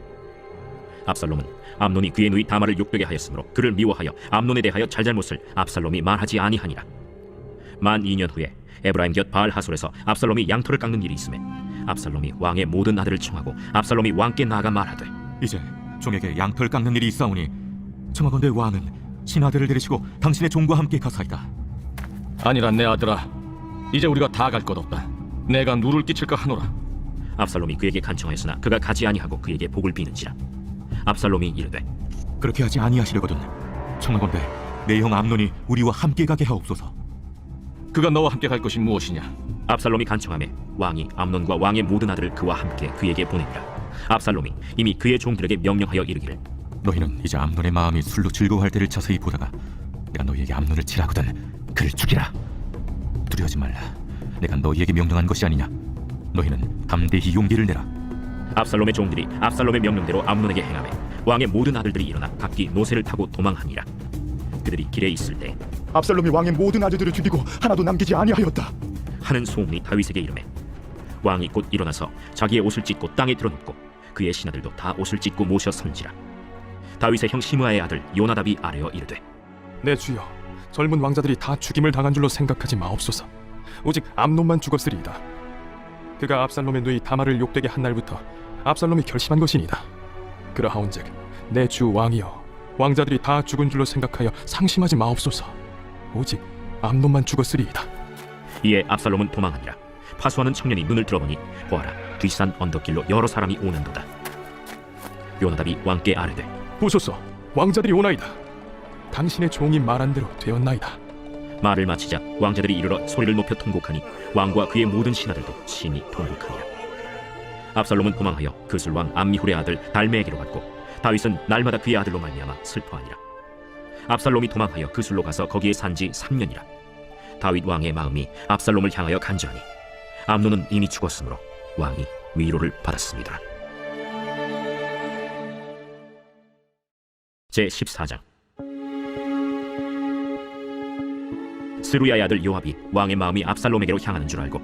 압살롬은 암논이 그의 누이 다말을 욕되게 하였으므로 그를 미워하여 암논에 대하여 잘잘못을 압살롬이 말하지 아니하니라. 만 2년 후에 에브라임 곁 바알 하솔에서 압살롬이 양털을 깎는 일이 있음에 압살롬이 왕의 모든 아들을 청하고 압살롬이 왕께 나아가 말하되 이제 종에게 양털 깎는 일이 있사오니 청하건대 왕은 신하들을 데리시고 당신의 종과 함께 가사이다. 아니라 내 아들아, 이제 우리가 다 갈 것 없다. 내가 누를 끼칠까 하노라. 압살롬이 그에게 간청하였으나 그가 가지 아니하고 그에게 복을 비는지라. 압살롬이 이르되 그렇게 하지 아니하시려거든 청하건대 내 형 암논이 우리와 함께 가게 하옵소서. 그가 너와 함께 갈 것이 무엇이냐? 압살롬이 간청하매 왕이 암논과 왕의 모든 아들을 그와 함께 그에게 보내니라. 압살롬이 이미 그의 종들에게 명령하여 이르기를 너희는 이제 암논의 마음이 술로 즐거워할 때를 자세히 보다가 내가 너희에게 암논을 치라거든 그를 죽이라. 두려워하지 말라. 내가 너희에게 명령한 것이 아니냐. 너희는 담대히 용기를 내라. 압살롬의 종들이 압살롬의 명령대로 암논에게 행하매 왕의 모든 아들들이 일어나 각기 노새를 타고 도망하니라. 그들이 길에 있을 때 압살롬이 왕의 모든 아들들을 죽이고 하나도 남기지 아니하였다 하는 소문이 다윗에게 이르매 왕이 곧 일어나서 자기의 옷을 찢고 땅에 드러눕고 그의 신하들도 다 옷을 찢고 모셔 선지라. 다윗의 형 시므아의 아들 요나답이 아뢰어 이르되 내 주여, 젊은 왕자들이 다 죽임을 당한 줄로 생각하지 마옵소서. 오직 암논만 죽었으리이다. 그가 압살롬의 누이 다말을 욕되게 한 날부터 압살롬이 결심한 것이니이다. 그러하온즉 내 주 왕이여, 왕자들이 다 죽은 줄로 생각하여 상심하지 마옵소서. 오직 암논만 죽었으리이다. 이에 압살롬은 도망하니라. 파수하는 청년이 눈을 들어보니 보아라, 뒷산 언덕길로 여러 사람이 오는도다. 요나답이 왕께 아뢰되 보소서, 왕자들이 오나이다. 당신의 종이 말한 대로 되었나이다. 말을 마치자 왕자들이 이르러 소리를 높여 통곡하니 왕과 그의 모든 신하들도 심히 통곡하니라. 압살롬은 도망하여 그술왕 암미훌의 아들 달메에게로 갔고 다윗은 날마다 그의 아들로 말미암아 슬퍼하니라. 압살롬이 도망하여 그술로 가서 거기에 산지 3년이라. 다윗 왕의 마음이 압살롬을 향하여 간절하니 암논은 이미 죽었으므로 왕이 위로를 받았습니다. 제14장. 스루야의 아들 요압이 왕의 마음이 압살롬에게로 향하는 줄 알고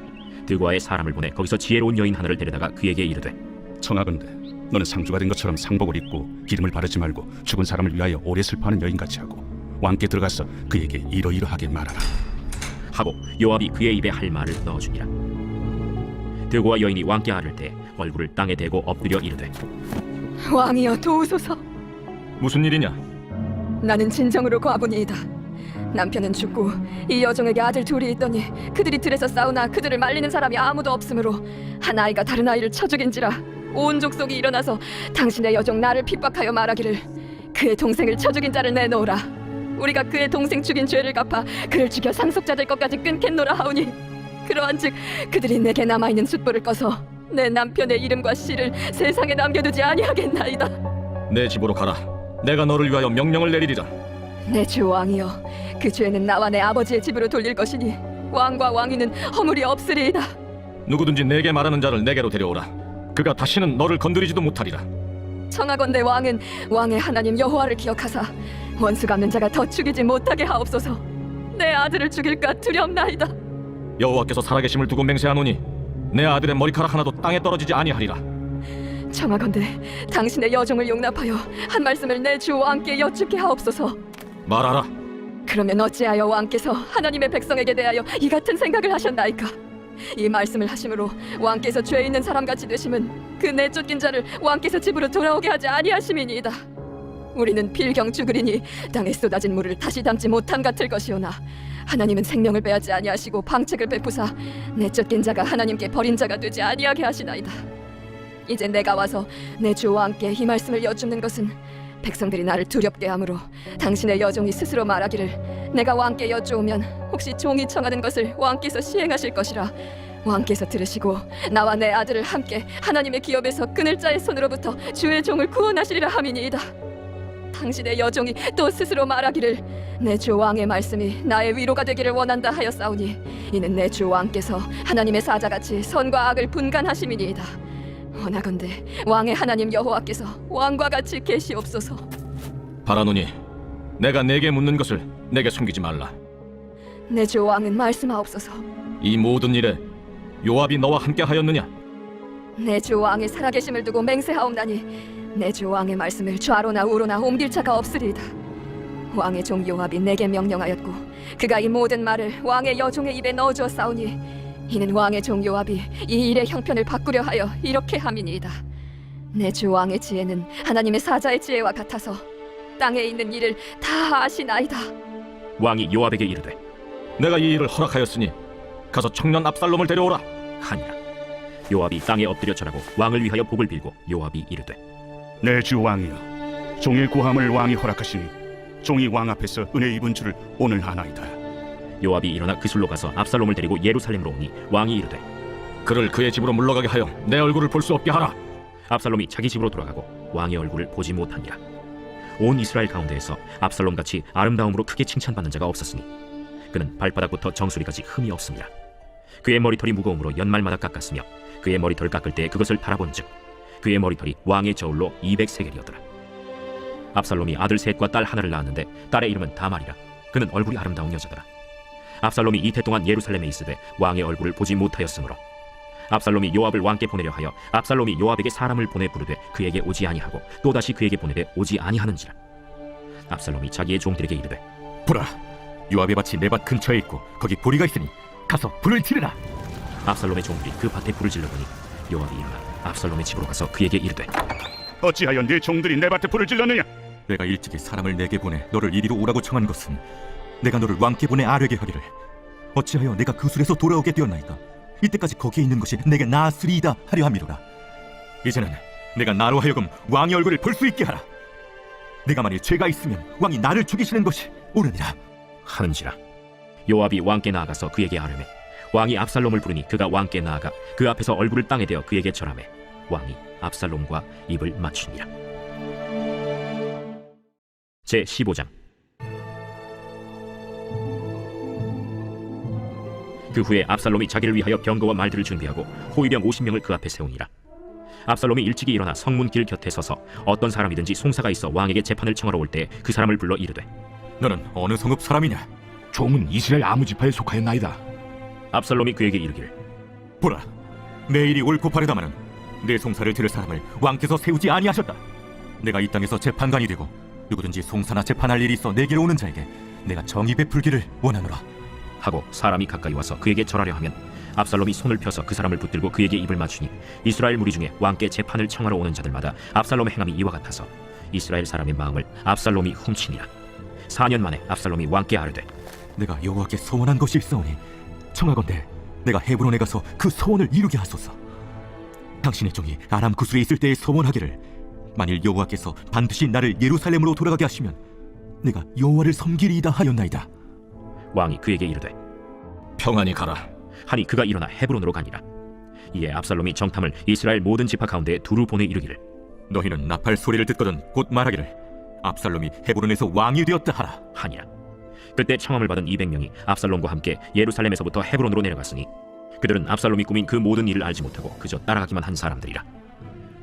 드고아의 사람을 보내 거기서 지혜로운 여인 하나를 데려다가 그에게 이르되 청하건대 너는 상주가 된 것처럼 상복을 입고 기름을 바르지 말고 죽은 사람을 위하여 오래 슬퍼하는 여인같이 하고 왕께 들어가서 그에게 이러이러하게 말하라. 하고 요압이 그의 입에 할 말을 넣어주니라. 드고와 여인이 왕께 아를 때 얼굴을 땅에 대고 엎드려 이르되 왕이여 도우소서. 무슨 일이냐? 나는 진정으로 과부니이다. 남편은 죽고 이 여종에게 아들 둘이 있더니 그들이 들에서 싸우나 그들을 말리는 사람이 아무도 없으므로 한 아이가 다른 아이를 쳐 죽인지라 온 족속이 일어나서 당신의 여종 나를 핍박하여 말하기를 그의 동생을 쳐 죽인 자를 내놓으라. 우리가 그의 동생 죽인 죄를 갚아 그를 죽여 상속자 될 것까지 끊겠노라 하오니 그러한즉 그들이 내게 남아있는 숫불을 꺼서 내 남편의 이름과 씨를 세상에 남겨두지 아니하겠나이다. 내 집으로 가라. 내가 너를 위하여 명령을 내리리라. 내 주 왕이여, 그 죄는 나와 내 아버지의 집으로 돌릴 것이니 왕과 왕위는 허물이 없으리이다. 누구든지 내게 말하는 자를 내게로 데려오라. 그가 다시는 너를 건드리지도 못하리라. 청하건대 왕은 왕의 하나님 여호와를 기억하사 원수 갚는 자가 더 죽이지 못하게 하옵소서. 내 아들을 죽일까 두렵나이다. 여호와께서 살아계심을 두고 맹세하노니 내 아들의 머리카락 하나도 땅에 떨어지지 아니하리라. 청하건대 당신의 여종을 용납하여 한 말씀을 내 주 왕께 여쭙게 하옵소서. 말하라. 그러면 어찌하여 왕께서 하나님의 백성에게 대하여 이 같은 생각을 하셨나이까? 이 말씀을 하심으로 왕께서 죄 있는 사람같이 되심은 그 내쫓긴 자를 왕께서 집으로 돌아오게 하지 아니하심이니이다. 우리는 필경 죽으리니 땅에 쏟아진 물을 다시 담지 못함 같을 것이오나 하나님은 생명을 빼앗지 아니하시고 방책을 베푸사 내쫓긴 자가 하나님께 버린 자가 되지 아니하게 하시나이다. 이제 내가 와서 내 주 왕께 이 말씀을 여쭙는 것은 백성들이 나를 두렵게 하므로 당신의 여종이 스스로 말하기를 내가 왕께 여쭈오면 혹시 종이 청하는 것을 왕께서 시행하실 것이라 왕께서 들으시고 나와 내 아들을 함께 하나님의 기업에서 끊을 자의 손으로부터 주의 종을 구원하시리라 함이니이다. 당신의 여종이 또 스스로 말하기를 내 주 왕의 말씀이 나의 위로가 되기를 원한다 하였사오니 이는 내 주 왕께서 하나님의 사자같이 선과 악을 분간하심이니이다. 원하건대 왕의 하나님 여호와께서 왕과 같이 계시옵소서. 바라노니 내가 내게 묻는 것을 내게 숨기지 말라. 내 주 왕은 말씀하옵소서. 이 모든 일에 요압이 너와 함께 하였느냐? 내 주 왕의 살아계심을 두고 맹세하옵나니 내 주 왕의 말씀을 좌로나 우로나 옮길 자가 없으리이다. 왕의 종 요압이 내게 명령하였고 그가 이 모든 말을 왕의 여종의 입에 넣어주었사오니 이는 왕의 종 요압이 이 일의 형편을 바꾸려 하여 이렇게 함이니이다. 내 주 왕의 지혜는 하나님의 사자의 지혜와 같아서 땅에 있는 일을 다 아시나이다. 왕이 요압에게 이르되 내가 이 일을 허락하였으니 가서 청년 압살롬을 데려오라 하니라. 요압이 땅에 엎드려 절하고 왕을 위하여 복을 빌고 요압이 이르되 내 주 왕이여, 종의 구함을 왕이 허락하시니 종이 왕 앞에서 은혜 입은 줄을 오늘 아나이다. 요압이 일어나 그술로 가서 압살롬을 데리고 예루살렘으로 오니 왕이 이르되 그를 그의 집으로 물러가게 하여 내 얼굴을 볼 수 없게 하라. 압살롬이 자기 집으로 돌아가고 왕의 얼굴을 보지 못하니라. 온 이스라엘 가운데에서 압살롬같이 아름다움으로 크게 칭찬받는 자가 없었으니 그는 발바닥부터 정수리까지 흠이 없습니다. 그의 머리털이 무거움으로 연말마다 깎았으며 그의 머리털 깎을 때 그것을 바라본즉 그의 머리털이 왕의 저울로 200세겔이었더라. 압살롬이 아들 셋과 딸 하나를 낳았는데 딸의 이름은 다말이라. 그는 얼굴이 아름다운 여자더라. 압살롬이 이태 동안 예루살렘에 있으되 왕의 얼굴을 보지 못하였으므로 압살롬이 요압을 왕께 보내려 하여 압살롬이 요압에게 사람을 보내 부르되 그에게 오지 아니하고 또다시 그에게 보내되 오지 아니하는지라. 압살롬이 자기의 종들에게 이르되 보라, 요압의 밭이 내 밭 근처에 있고 거기 보리가 있으니 가서 불을 지르라. 압살롬의 종들이 그 밭에 불을 질러보니 요압이 일어나 압살롬의 집으로 가서 그에게 이르되 어찌하여 네 종들이 내 밭에 불을 질렀느냐? 내가 일찍이 사람을 내게 보내 너를 이리로 오라고 청한 것은 내가 너를 왕께 보내 아뢰게 하기를 어찌하여 내가 그 술에서 돌아오게 되었나이까? 이때까지 거기에 있는 것이 내게 나았으리이다 하려 함이로라. 이제는 내가 나로 하여금 왕의 얼굴을 볼 수 있게 하라. 내가 만일 죄가 있으면 왕이 나를 죽이시는 것이 옳으니라 하는지라. 요압이 왕께 나아가서 그에게 아뢰매 왕이 압살롬을 부르니 그가 왕께 나아가 그 앞에서 얼굴을 땅에 대어 그에게 절하매 왕이 압살롬과 입을 맞추니라. 제 15장. 그 후에 압살롬이 자기를 위하여 병거와 말들을 준비하고 호위병 50명을 그 앞에 세우니라. 압살롬이 일찍이 일어나 성문 길 곁에 서서 어떤 사람이든지 송사가 있어 왕에게 재판을 청하러 올 때 그 사람을 불러 이르되 너는 어느 성읍 사람이냐? 종은 이스라엘 아무 지파에 속하였나이다. 압살롬이 그에게 이르기를 보라, 내 일이 옳고 바르다마는 내 송사를 들을 사람을 왕께서 세우지 아니하셨다. 내가 이 땅에서 재판관이 되고 누구든지 송사나 재판할 일이 있어 내게로 오는 자에게 내가 정의 베풀기를 원하노라. 하고 사람이 가까이 와서 그에게 절하려 하면 압살롬이 손을 펴서 그 사람을 붙들고 그에게 입을 맞추니 이스라엘 무리 중에 왕께 재판을 청하러 오는 자들마다 압살롬의 행함이 이와 같아서 이스라엘 사람의 마음을 압살롬이 훔치니라. 4년 만에 압살롬이 왕께 아뢰되 내가 여호와께 소원한 것이 있사오니 청하건대 내가 헤브론에 가서 그 소원을 이루게 하소서. 당신의 종이 아람 구술에 있을 때에 소원하기를 만일 여호와께서 반드시 나를 예루살렘으로 돌아가게 하시면 내가 여호와를 섬기리이다 하였나이다. 왕이 그에게 이르되 평안히 가라. 하니 그가 일어나 헤브론으로 가니라. 이에 압살롬이 정탐을 이스라엘 모든 지파 가운데 두루 보내 이르기를 너희는 나팔 소리를 듣거든 곧 말하기를 압살롬이 헤브론에서 왕이 되었다 하라 하니라. 그때 청함을 받은 200명이 압살롬과 함께 예루살렘에서부터 헤브론으로 내려갔으니 그들은 압살롬이 꾸민 그 모든 일을 알지 못하고 그저 따라가기만 한 사람들이라.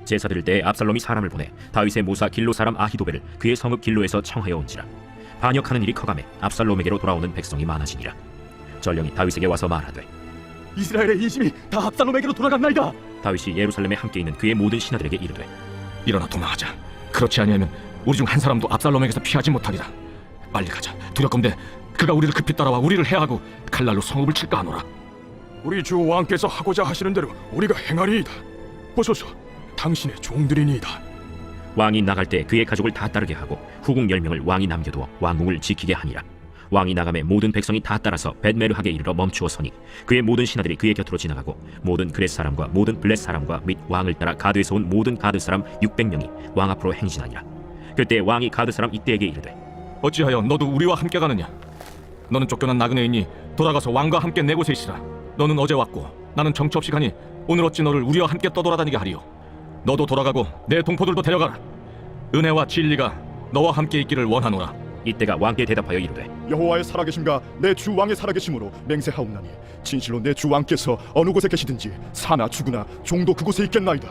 제사 드릴 때에 압살롬이 사람을 보내 다윗의 모사 길로 사람 아히도벨을 그의 성읍 길로에서 청하여 온지라. 반역하는 일이 커가매 압살롬에게로 돌아오는 백성이 많아지니라. 전령이 다윗에게 와서 말하되 이스라엘의 인심이 다 압살롬에게로 돌아갔나이다. 다윗이 예루살렘에 함께 있는 그의 모든 신하들에게 이르되 일어나 도망하자. 그렇지 아니하면 우리 중 한 사람도 압살롬에게서 피하지 못하리라. 빨리 가자. 두렵건대 그가 우리를 급히 따라와 우리를 해하고 칼날로 성읍을 칠까 하노라. 우리 주 왕께서 하고자 하시는 대로 우리가 행하리이다. 보소서, 당신의 종들이니이다. 왕이 나갈 때 그의 가족을 다 따르게 하고 후궁 10명을 왕이 남겨두어 왕궁을 지키게 하니라. 왕이 나가매 모든 백성이 다 따라서 벳메르하게 이르러 멈추어 서니 그의 모든 신하들이 그의 곁으로 지나가고 모든 그렛 사람과 모든 블렛 사람과 및 왕을 따라 가드에서 온 모든 가드 사람 600명이 왕 앞으로 행진하니라. 그때 왕이 가드 사람 이때에게 이르되 어찌하여 너도 우리와 함께 가느냐? 너는 쫓겨난 나그네이니 돌아가서 왕과 함께 내 곳에 있으라. 너는 어제 왔고 나는 정처 없이 가니 오늘 어찌 너를 우리와 함께 떠돌아다니게 하리요? 너도 돌아가고 내 동포들도 데려가라. 은혜와 진리가 너와 함께 있기를 원하노라. 이때가 왕께 대답하여 이르되 여호와의 살아계심과 내 주 왕의 살아계심으로 맹세하옵나니 진실로 내 주 왕께서 어느 곳에 계시든지 사나 죽으나 종도 그곳에 있겠나이다.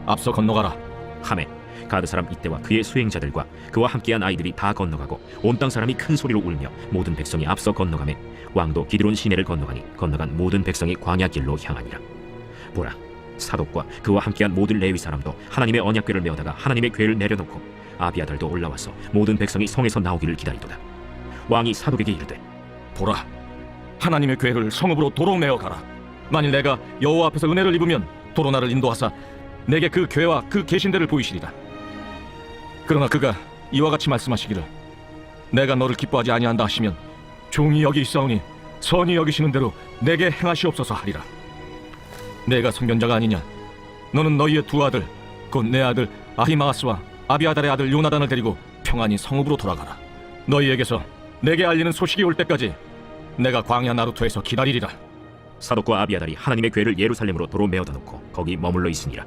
앞서 건너가라. 하매 가드 사람 이때와 그의 수행자들과 그와 함께한 아이들이 다 건너가고 온 땅 사람이 큰 소리로 울며 모든 백성이 앞서 건너가매 왕도 기드론 시내를 건너가니 건너간 모든 백성이 광야 길로 향하니라. 보라, 사독과 그와 함께한 모든 레위 사람도 하나님의 언약궤를 메어다가 하나님의 궤를 내려놓고 아비아달도 올라와서 모든 백성이 성에서 나오기를 기다리도다. 왕이 사독에게 이르되 보라, 하나님의 궤를 성읍으로 도로 메어 가라. 만일 내가 여호와 앞에서 은혜를 입으면 도로 나를 인도하사 내게 그 궤와 그 계신대를 보이시리라. 그러나 그가 이와 같이 말씀하시기를 내가 너를 기뻐하지 아니한다 하시면 종이 여기 있사오니 선히 여기시는 대로 내게 행하시옵소서 하리라. 내가 선견자가 아니냐? 너는 너희의 두 아들 곧 내 아들 아히마아스와 아비아달의 아들 요나단을 데리고 평안히 성읍으로 돌아가라. 너희에게서 내게 알리는 소식이 올 때까지 내가 광야 나루토에서 기다리리라. 사독과 아비아달이 하나님의 궤를 예루살렘으로 도로 메어다 놓고 거기 머물러 있으니라.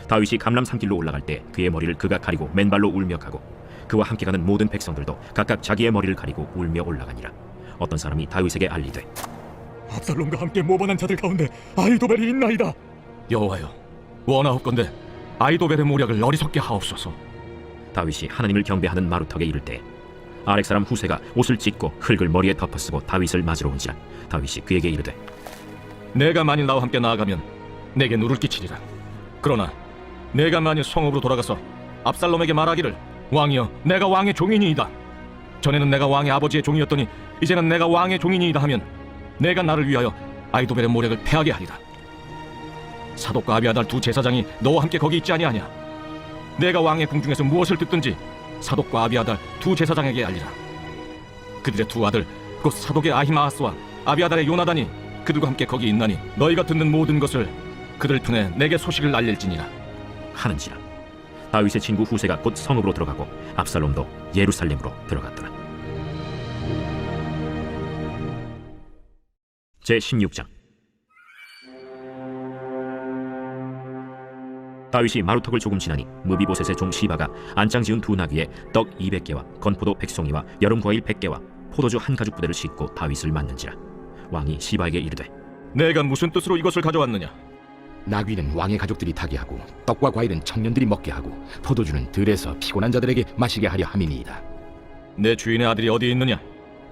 다윗이 감람 산길로 올라갈 때 그의 머리를 그가 가리고 맨발로 울며 가고 그와 함께 가는 모든 백성들도 각각 자기의 머리를 가리고 울며 올라가니라. 어떤 사람이 다윗에게 알리되 압살롬과 함께 모반한 자들 가운데 아히도벨이 있나이다. 여호와여, 원하옵건대 아히도벨의 모략을 어리석게 하옵소서. 다윗이 하나님을 경배하는 마루턱에 이를 때 아렉 사람 후세가 옷을 찢고 흙을 머리에 덮어쓰고 다윗을 맞으러 온지라. 다윗이 그에게 이르되 내가 만일 나와 함께 나아가면 내게 누를 끼치리라. 그러나 내가 만일 성읍으로 돌아가서 압살롬에게 말하기를 왕이여, 내가 왕의 종이니이다. 전에는 내가 왕의 아버지의 종이었더니 이제는 내가 왕의 종이니이다 하면 내가 나를 위하여 아히도벨의 모략을 패하게 하리라. 사독과 아비아달 두 제사장이 너와 함께 거기 있지 아니하냐? 내가 왕의 궁중에서 무엇을 듣든지 사독과 아비아달 두 제사장에게 알리라. 그들의 두 아들 곧 사독의 아히마아스와 아비아달의 요나단이 그들과 함께 거기 있나니 너희가 듣는 모든 것을 그들 통해 내게 소식을 알릴지니라 하는지라. 다윗의 친구 후세가 곧 성읍으로 들어가고 압살롬도 예루살렘으로 들어갔더라. 제16장. 다윗이 마루턱을 조금 지나니 무비보셋의 종 시바가 안장 지은 두 나귀에 떡 200개와 건포도 100송이와 여름과일 100개와 포도주 한 가죽 부대를 싣고 다윗을 맞는지라. 왕이 시바에게 이르되 내가 무슨 뜻으로 이것을 가져왔느냐? 나귀는 왕의 가족들이 타게 하고 떡과 과일은 청년들이 먹게 하고 포도주는 들에서 피곤한 자들에게 마시게 하려 함이니이다. 내 주인의 아들이 어디 있느냐?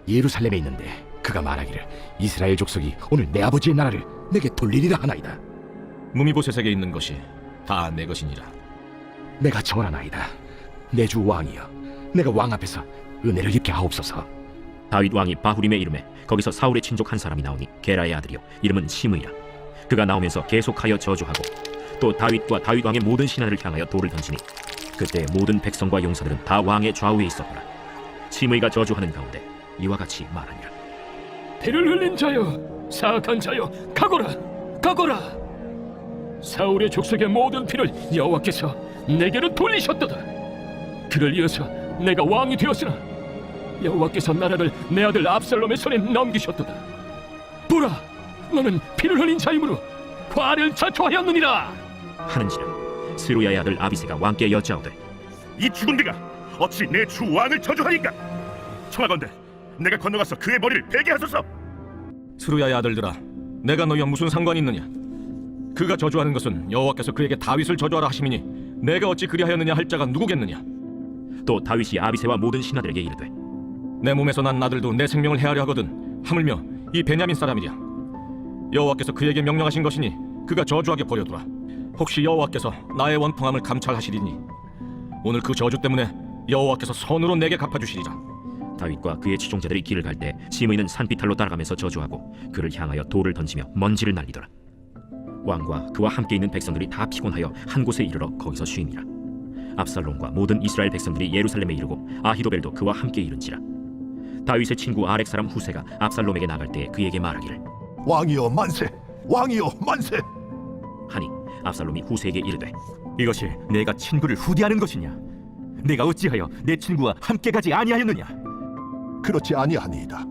예루살렘에 있는데 그가 말하기를 이스라엘 족속이 오늘 내 아버지의 나라를 내게 돌리리라 하나이다. 무미보셋에게 있는 것이 다 내 것이니라. 내가 정하나이다. 내 주 왕이여, 내가 왕 앞에서 은혜를 입게 하옵소서. 다윗 왕이 바후림에 이름에 거기서 사울의 친족 한 사람이 나오니 게라의 아들이요 이름은 시므이라. 그가 나오면서 계속하여 저주하고 또 다윗과 다윗 왕의 모든 신하를 향하여 돌을 던지니 그때 모든 백성과 용사들은 다 왕의 좌우에 있었더라. 시므이가 저주하는 가운데 이와 같이 말하니라. 피를 흘린 자여, 사악한 자여, 가거라, 가거라. 사울의 족속의 모든 피를 여호와께서 내게로 돌리셨도다. 그를 이어서 내가 왕이 되었으나 여호와께서 나라를 내 아들 압살롬의 손에 넘기셨도다. 보라, 너는 피를 흘린 자이므로 화를 자초하였느니라 하는지라. 스루야의 아들 아비새가 왕께 여짜오되 이 죽은 네가 어찌 내 주 왕을 저주하니까? 청하건대 내가 건너가서 그의 머리를 베게 하소서. 스루야의 아들들아, 내가 너희와 무슨 상관이 있느냐? 그가 저주하는 것은 여호와께서 그에게 다윗을 저주하라 하심이니 내가 어찌 그리하였느냐 할 자가 누구겠느냐? 또 다윗이 아비새와 모든 신하들에게 이르되 내 몸에서 난 아들도 내 생명을 해하려 하거든 하물며 이 베냐민 사람이랴. 여호와께서 그에게 명령하신 것이니 그가 저주하게 버려두라. 혹시 여호와께서 나의 원통함을 감찰하시리니 오늘 그 저주 때문에 여호와께서 선으로 내게 갚아주시리라. 다윗과 그의 지종자들이 길을 갈 때 시므이는 산비탈로 따라가면서 저주하고 그를 향하여 돌을 던지며 먼지를 날리더라. 왕과 그와 함께 있는 백성들이 다 피곤하여 한 곳에 이르러 거기서 쉼이라. 압살롬과 모든 이스라엘 백성들이 예루살렘에 이르고 아히도벨도 그와 함께 이른지라. 다윗의 친구 아렉 사람 후세가 압살롬에게 나갈 때 그에게 말하기를 왕이여 만세! 왕이여 만세! 하니 압살롬이 후세에게 이르되 이것이 내가 친구를 후대하는 것이냐? 내가 어찌하여 내 친구와 함께 가지 아니하였느냐? 그렇지 아니하니이다.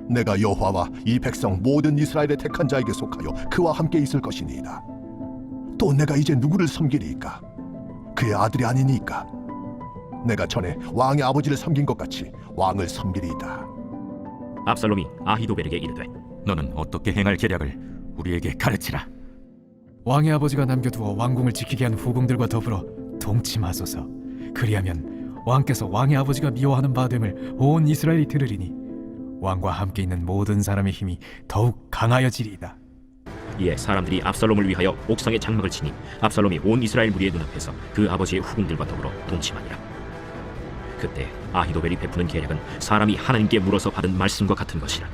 내가 여호와와 이 백성 모든 이스라엘의 택한 자에게 속하여 그와 함께 있을 것이니이다. 또 내가 이제 누구를 섬기리이까? 그의 아들이 아니니까. 내가 전에 왕의 아버지를 섬긴 것 같이 왕을 섬기리이다. 압살롬이 아히도벨에게 이르되 너는 어떻게 행할 계략을 우리에게 가르치라. 왕의 아버지가 남겨두어 왕궁을 지키게 한 후궁들과 더불어 동침하소서. 그리하면 왕께서 왕의 아버지가 미워하는 바됨을 온 이스라엘이 들으리니 왕과 함께 있는 모든 사람의 힘이 더욱 강하여지리이다. 이에 사람들이 압살롬을 위하여 옥상에 장막을 치니 압살롬이 온 이스라엘 무리의 눈앞에서 그 아버지의 후궁들과 더불어 동침하니라. 그때 아히도벨이 베푸는 계략은 사람이 하나님께 물어서 받은 말씀과 같은 것이라.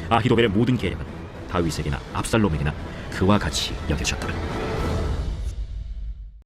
아히도벨의 모든 계략은 다윗에게나 압살롬에게나 그와 같이 여겨졌더라.